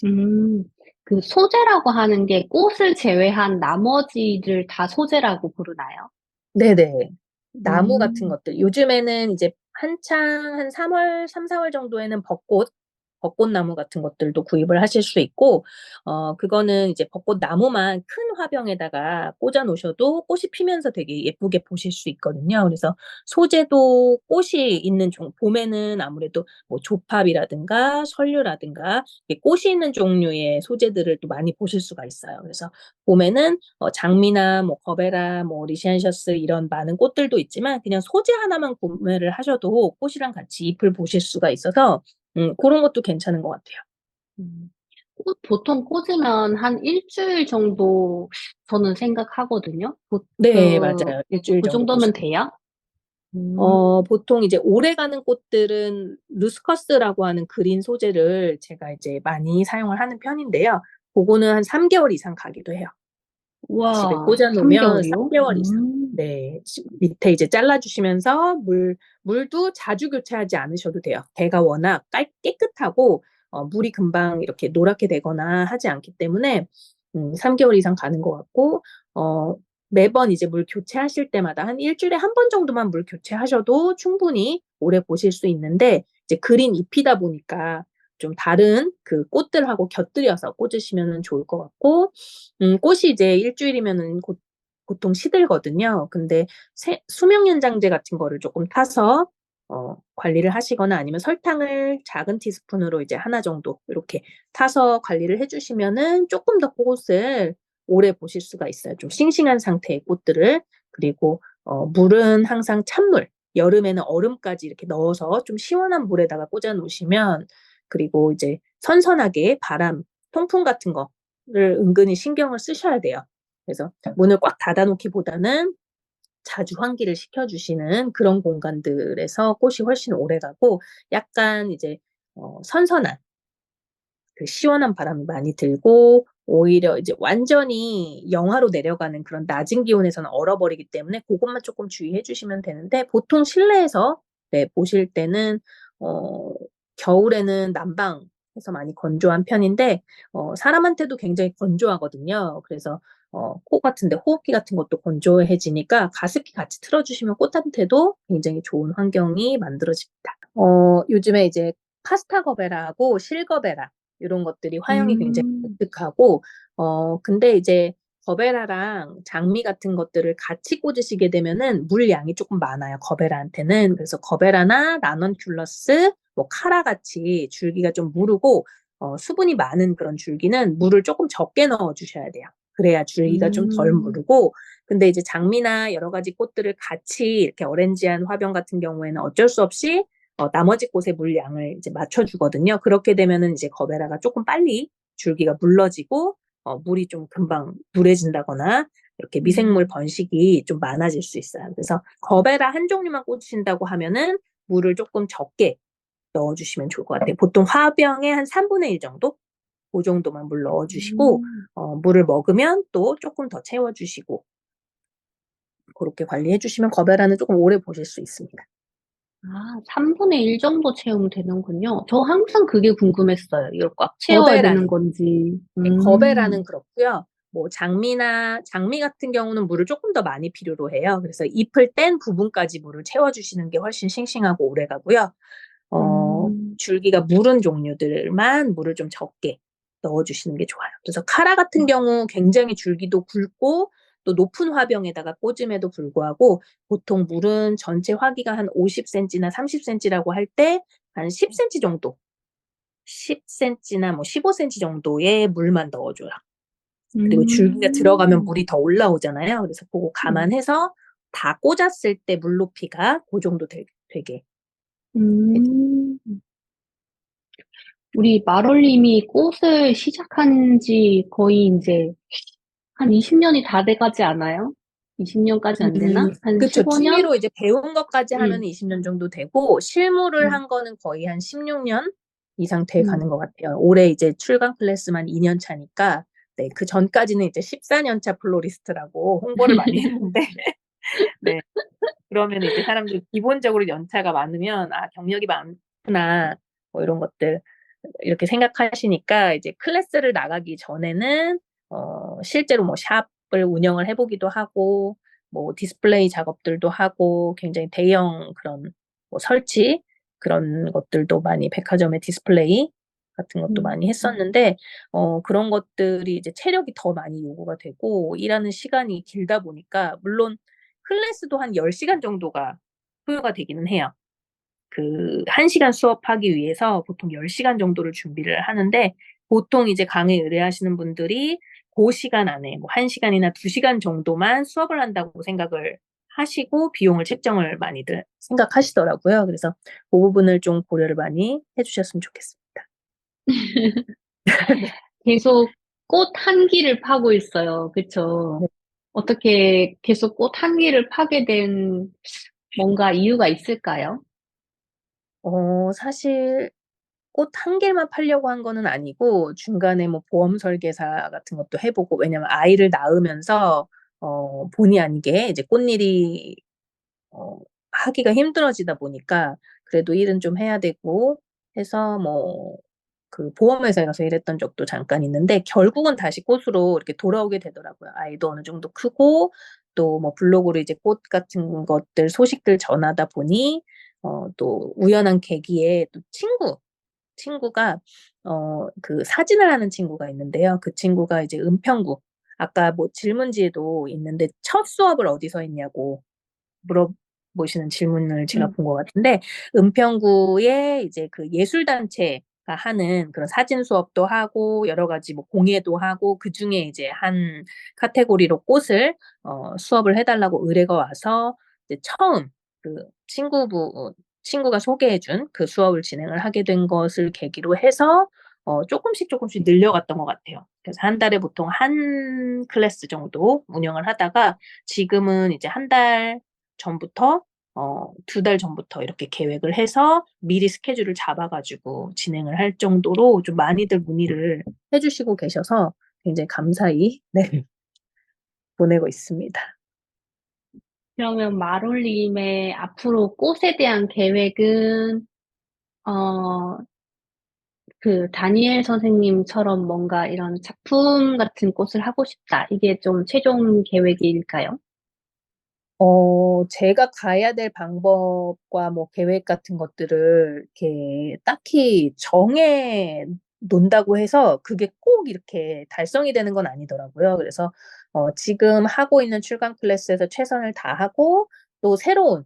음, 그 소재라고 하는 게 꽃을 제외한 나머지를 다 소재라고 부르나요? 네네. 나무 같은 음, 것들. 요즘에는 이제 한창 한 3월, 3, 4월 정도에는 벚꽃 벚꽃나무 같은 것들도 구입을 하실 수 있고, 그거는 이제 벚꽃나무만 큰 화병에다가 꽂아 놓으셔도 꽃이 피면서 되게 예쁘게 보실 수 있거든요. 그래서 소재도 꽃이 있는 봄에는 아무래도 뭐 조팝이라든가 설류라든가 꽃이 있는 종류의 소재들을 또 많이 보실 수가 있어요. 그래서 봄에는 장미나 뭐 거베라, 뭐 리시안셔스 이런 많은 꽃들도 있지만 그냥 소재 하나만 구매를 하셔도 꽃이랑 같이 잎을 보실 수가 있어서 그런 것도 괜찮은 것 같아요. 음. 꽃 보통 꽂으면 한 일주일 정도 저는 생각하거든요. 네, 맞아요. 일주일 그 정도 정도면 보시면. 돼요? 음. 보통 이제 오래가는 꽃들은 루스커스라고 하는 그린 소재를 제가 이제 많이 사용을 하는 편인데요. 그거는 한 3개월 이상 가기도 해요. 집에 와, 꽂아 놓으면 3개월이요? 3개월 이상. 네. 밑에 이제 잘라 주시면서 물도 자주 교체하지 않으셔도 돼요. 대가 워낙 깨끗하고 물이 금방 이렇게 노랗게 되거나 하지 않기 때문에 3개월 이상 가는 것 같고, 매번 이제 물 교체하실 때마다 한 일주일에 한 번 정도만 물 교체하셔도 충분히 오래 보실 수 있는데, 이제 그린 잎이다 보니까 좀 다른 그 꽃들하고 곁들여서 꽂으시면 좋을 것 같고, 꽃이 이제 일주일이면은 보통 시들거든요. 근데 수명 연장제 같은 거를 조금 타서 관리를 하시거나 아니면 설탕을 작은 티스푼으로 이제 하나 정도 이렇게 타서 관리를 해주시면은 조금 더 꽃을 오래 보실 수가 있어요. 좀 싱싱한 상태의 꽃들을. 그리고 물은 항상 찬물, 여름에는 얼음까지 이렇게 넣어서 좀 시원한 물에다가 꽂아 놓으시면, 그리고 이제 선선하게 바람, 통풍 같은 거를 은근히 신경을 쓰셔야 돼요. 그래서 문을 꽉 닫아 놓기보다는 자주 환기를 시켜주시는 그런 공간들에서 꽃이 훨씬 오래 가고, 약간 이제 선선한 그 시원한 바람이 많이 들고, 오히려 이제 완전히 영하로 내려가는 그런 낮은 기온에서는 얼어버리기 때문에 그것만 조금 주의해 주시면 되는데, 보통 실내에서 네, 보실 때는 겨울에는 난방해서 많이 건조한 편인데 사람한테도 굉장히 건조하거든요. 그래서 코 같은데 호흡기 같은 것도 건조해지니까 가습기 같이 틀어주시면 꽃한테도 굉장히 좋은 환경이 만들어집니다. 요즘에 이제 파스타거베라하고 실거베라 이런 것들이 화형이 굉장히 음. 독특하고, 근데 이제 거베라랑 장미 같은 것들을 같이 꽂으시게 되면은 물량이 조금 많아요, 거베라한테는. 그래서 거베라나 라넌큘러스, 뭐 카라 같이 줄기가 좀 무르고 수분이 많은 그런 줄기는 물을 조금 적게 넣어 주셔야 돼요. 그래야 줄기가 좀 덜 음. 무르고, 근데 이제 장미나 여러 가지 꽃들을 같이 이렇게 오렌지한 화병 같은 경우에는 어쩔 수 없이 나머지 꽃의 물량을 이제 맞춰주거든요. 그렇게 되면은 이제 거베라가 조금 빨리 줄기가 물러지고, 물이 좀 금방 누래진다거나, 이렇게 미생물 번식이 좀 많아질 수 있어요. 그래서 거베라 한 종류만 꽂으신다고 하면은 물을 조금 적게 넣어주시면 좋을 것 같아요. 보통 화병의 한 3분의 1 정도? 그 정도만 물 넣어주시고, 음. 물을 먹으면 또 조금 더 채워주시고, 그렇게 관리해주시면 거베라는 조금 오래 보실 수 있습니다. 아, 3분의 1 정도 채우면 되는군요. 저 항상 그게 궁금했어요. 이걸 꽉 채워야 되는 거베라는. 건지. 네, 거베라는 그렇고요. 뭐 장미 같은 경우는 물을 조금 더 많이 필요로 해요. 그래서 잎을 뗀 부분까지 물을 채워주시는 게 훨씬 싱싱하고 오래 가고요. 음. 줄기가 무른 종류들만 물을 좀 적게 넣어주시는 게 좋아요. 그래서 카라 같은 경우 굉장히 줄기도 굵고 또 높은 화병에다가 꽂음에도 불구하고, 보통 물은 전체 화기가 한 50cm나 30cm라고 할 때 한 10cm 정도, 10cm나 뭐 15cm 정도의 물만 넣어줘요. 그리고 줄기가 들어가면 음. 물이 더 올라오잖아요. 그래서 그거 감안해서 다 꽂았을 때 물 높이가 그 정도 되게 해주세요. 음. 우리 마롤님이 꽃을 시작한 지 거의 인제 한 20년이 다 돼 가지 않아요? 20년까지 안 되나? 한 그쵸. 15년? 취미로 이제 배운 것까지 하면 음. 20년 정도 되고, 실무를 음. 한 거는 거의 한 16년 이상 돼 가는 음. 것 같아요. 올해 이제 출간 클래스만 2년 차니까, 네, 그 전까지는 이제 14년 차 플로리스트라고 홍보를 많이 했는데, 네. 그러면 이제 사람들이 기본적으로 연차가 많으면 '아, 경력이 많구나.' 뭐 이런 것들 이렇게 생각하시니까, 이제 클래스를 나가기 전에는 실제로 뭐 샵을 운영을 해 보기도 하고, 뭐 디스플레이 작업들도 하고, 굉장히 대형 그런 뭐 설치 그런 것들도 많이, 백화점의 디스플레이 같은 것도 음. 많이 했었는데 그런 것들이 이제 체력이 더 많이 요구가 되고 일하는 시간이 길다 보니까 물론 클래스도 한 10시간 정도가 소요가 되기는 해요. 그 1시간 수업하기 위해서 보통 10시간 정도를 준비를 하는데 보통 이제 강의 의뢰하시는 분들이 고 시간 안에 뭐 1시간이나 2시간 정도만 수업을 한다고 생각을 하시고 비용을 책정을 많이들 생각하시더라고요. 그래서 그 부분을 좀 고려를 많이 해 주셨으면 좋겠습니다. 계속 꽃 한 기를 파고 있어요. 그쵸? 네. 어떻게 계속 꽃 한 기를 파게 된 뭔가 이유가 있을까요? 사실 꽃 한 개만 팔려고 한 거는 아니고 중간에 뭐 보험 설계사 같은 것도 해 보고 왜냐면 아이를 낳으면서 본의 아니게 이제 꽃일이 어 하기가 힘들어지다 보니까 그래도 일은 좀 해야 되고 해서 뭐 그 보험회사에 가서 일했던 적도 잠깐 있는데 결국은 다시 꽃으로 이렇게 돌아오게 되더라고요. 아이도 어느 정도 크고 또 뭐 블로그로 이제 꽃 같은 것들 소식들 전하다 보니 또 우연한 계기에 또 친구가 그 사진을 하는 친구가 있는데요. 그 친구가 이제 은평구 아까 뭐 질문지에도 있는데 "첫 수업을 어디서 했냐."고 물어보시는 질문을 제가 본 것 같은데 은평구에 이제 그 예술단체가 하는 그런 사진 수업도 하고 여러 가지 뭐 공예도 하고 그중에 이제 한 카테고리로 꽃을 수업을 해 달라고 의뢰가 와서 이제 처음 그 친구가 소개해 준 그 수업을 진행을 하게 된 것을 계기로 해서 쪼끔씩 늘려갔던 것 같아요. 그래서 한 달에 보통 한 클래스 정도 운영을 하다가 지금은 이제 한 달 전부터 2달 전부터 이렇게 계획을 해서 미리 스케줄을 잡아 가지고 진행을 할 정도로 좀 많이들 문의를 해 주시고 계셔서 굉장히 감사히 네 보내고 있습니다. 그러면 마롤님의 앞으로 꽃에 대한 계획은 어, 그 다니엘 선생님처럼 뭔가 이런 작품 같은 꽃을 하고 싶다. 이게 좀 최종 계획일까요? 제가 가야 될 방법과 뭐 계획 같은 것들을 이렇게 딱히 정해 놓는다고 해서 그게 꼭 이렇게 달성이 되는 건 아니더라고요. 그래서 지금 하고 있는 출강 클래스에서 최선을 다하고 또 새로운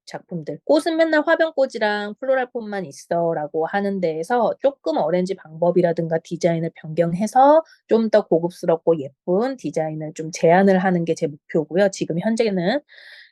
작품들 "꽃은 맨날 화병꽃이랑 플로럴 꽃만 있어."라고 하는 데에서 쪼끔 어레인지 방법이라든가 디자인을 변경해서 좀 더 고급스럽고 예쁜 디자인을 좀 제안을 하는 게 제 목표고요, 지금 현재는.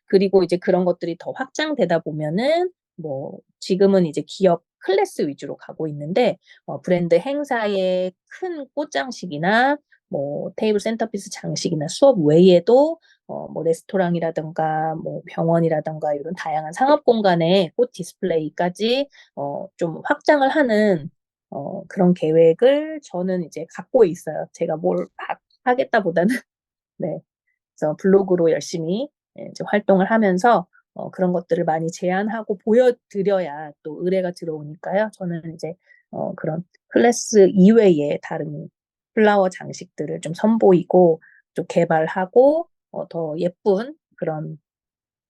그리고 이제 그런 것들이 더 확장되다 보면은 뭐 지금은 이제 기업 클래스 위주로 가고 있는데 브랜드 행사의 큰 꽃장식이나 뭐 테이블 센터피스 장식이나 수업 외에도 뭐 레스토랑이라든가 뭐 병원이라든가 이런 다양한 상업 공간에 꽃 디스플레이까지 좀 확장을 하는 그런 계획을 저는 이제 갖고 있어요. 제가 뭘 막 하겠다보다는 네. 그래서 블로그로 열심히 이제 활동을 하면서 그런 것들을 많이 제안하고 보여 드려야 또 의뢰가 들어오니까요. 저는 이제 그런 클래스 이외의 다른 플라워 장식들을 좀 선보이고 좀 개발하고 더 예쁜 그런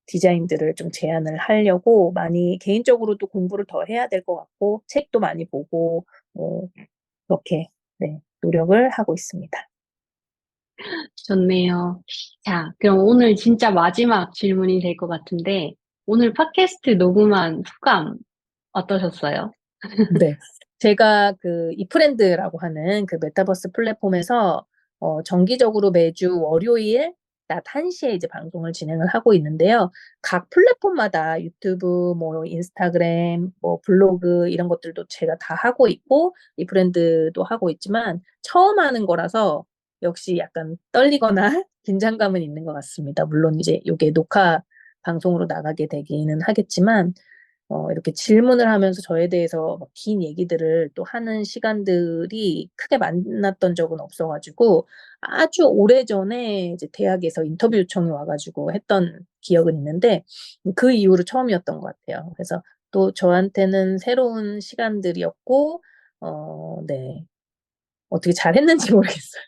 디자인들을 좀 제안을 하려고 많이 개인적으로도 공부를 더 해야 될 것 같고 책도 많이 보고 그렇게 네 노력을 하고 있습니다. 좋네요. 자, 그럼 오늘 진짜 마지막 질문이 될 것 같은데, 오늘 팟캐스트 녹음한 소감 어떠셨어요? 네. 제가 그 이프렌드라고 하는 그 메타버스 플랫폼에서 정기적으로 매주 월요일 낮 1 시에 이제 방송을 진행을 하고 있는데요. 각 플랫폼마다 유튜브 뭐 인스타그램 뭐 블로그 이런 것들도 제가 다 하고 있고 이프렌드도 하고 있지만 처음 하는 거라서 역시 약간 떨리거나 긴장감은 있는 것 같습니다. 물론 이제 요게 녹화 방송으로 나가게 되기는 하겠지만 이렇게 질문을 하면서 저에 대해서 막 긴 얘기들을 또 하는 시간들이 크게 만났던 적은 없어 가지고 아주 오래전에 이제 대학에서 인터뷰 요청이 와 가지고 했던 기억은 있는데 그 이후로 처음이었던 것 같아요. 그래서 또 저한테는 새로운 시간들이었고 네. 어떻게 잘했는지 모르겠어요.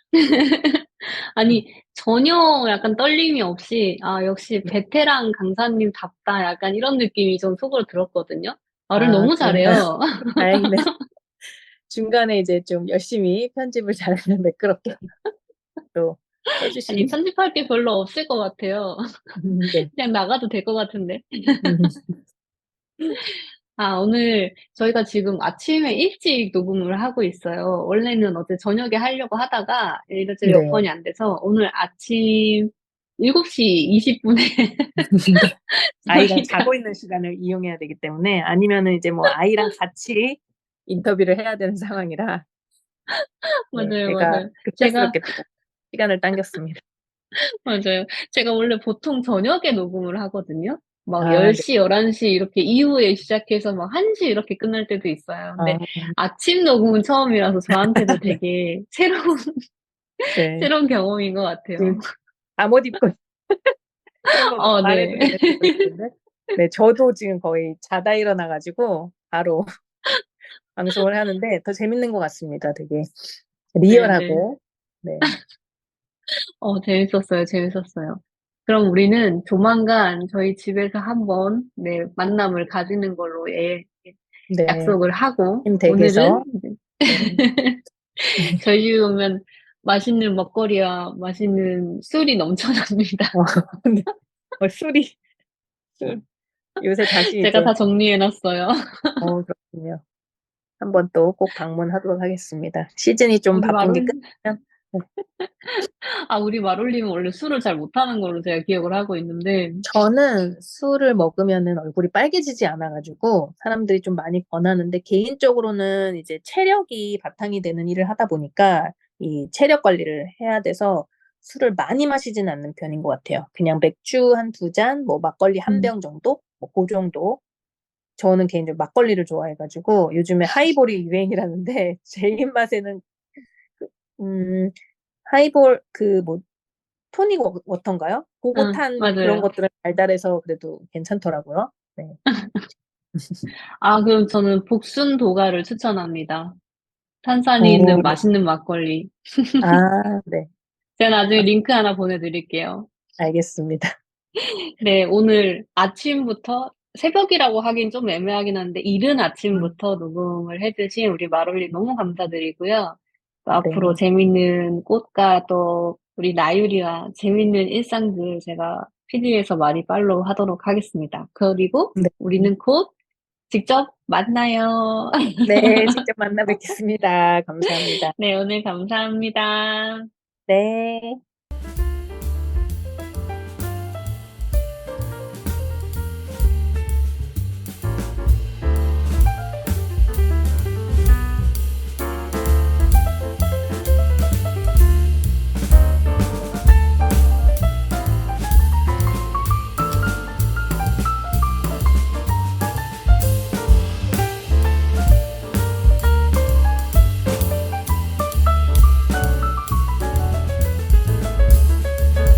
아니, 전혀 약간 떨림이 없이, 아, 역시 네. 베테랑 강사님답다. 약간 이런 느낌이 좀 속으로 들었거든요. 말을 아 너무 그런가요? 잘해요. 다행이네요. 중간에 이제 좀 열심히 편집을 잘 매끄럽게 또 아니, 해주시면. 편집할 게 별로 없을 것 같아요. 네. 그냥 나가도 될 것 같은데. 음, 아, 오늘 저희가 지금 아침에 일찍 녹음을 하고 있어요. 원래는 어제 저녁에 하려고 하다가 이래저래 네. 여건이 안 돼서 오늘 아침 7시 20분에 네. 아이가 저희가 자고 있는 시간을 이용해야 되기 때문에 아니면은 이제 뭐 아이랑 같이 인터뷰를 해야 되는 상황이라 네, 맞아요, 제가 맞아요. 제가 급작스럽게 또 시간을 당겼습니다. 맞아요. 제가 원래 보통 저녁에 녹음을 하거든요. 막 아, 네. 10시, 11시 이렇게 이후에 시작해서 막 1시 이렇게 끝날 때도 있어요. 근데 아, 아침 녹음은 처음이라서 저한테도 네. 되게 새로운 네. 새로운 경험인 것 같아요. 지금 잠옷 입고 그런 거 말해도 네. 되는지 모르겠는데. 네, 저도 지금 거의 자다 일어나가지고 바로 방송을 하는데 더 재밌는 것 같습니다. 되게 네네. 리얼하고. 네. 재밌었어요. 재밌었어요. 그럼 우리는 조만간 저희 집에서 한번, 네, 만남을 가지는 걸로 네. 약속을 하고, 힘 오늘은 댁에서. 네. 저희 집에 오면 맛있는 먹거리와 맛있는 술이 넘쳐납니다. 어, 네. 술이, 술. 요새 다시 제가 이제, 다 정리해놨어요. 그렇군요. 한번 또 꼭 방문하도록 하겠습니다. 시즌이 좀 우리 바쁜 게 마롤, 끝나면. 네. 우리 마롤님은 원래 술을 잘 못하는 걸로 제가 기억을 하고 있는데, 저는 술을 먹으면은 얼굴이 빨개지지 않아가지고 사람들이 좀 많이 권하는데 개인적으로는 이제 체력이 바탕이 되는 일을 하다 보니까 이 체력 관리를 해야 돼서 술을 많이 마시진 않는 편인 것 같아요. 그냥 맥주 한 두 잔, 뭐 막걸리 한 음, 병 정도? 뭐 그 정도. 저는 개인적으로 막걸리를 좋아해가지고 요즘에 하이볼이 유행이라는데 제 입맛에는 그, 하이볼 뭐 토닉 워터인가요? 그거 탄 그런 맞아요. 것들은 달달해서 그래도 괜찮더라고요. 네. 그럼 저는 복순도가를 추천합니다. 탄산이 있는 오, 맛있는 막걸리. 네. 제가 나중에 아, 링크 하나 보내드릴게요. 알겠습니다. 네, 오늘 아침부터, 새벽이라고 하긴 좀 애매하긴 한데, 이른 음, 아침부터 녹음을 해주신 우리 마롤리 너무 감사드리고요. 또 앞으로 네. 재밌는 꽃과 또 우리 나유리와 재밌는 일상들 제가 피드에서 많이 팔로우 하도록 하겠습니다. 그리고 네. 우리는 곧 직접 만나요. 네, 직접 만나 뵙겠습니다. 감사합니다. 네, 오늘 감사합니다. 네.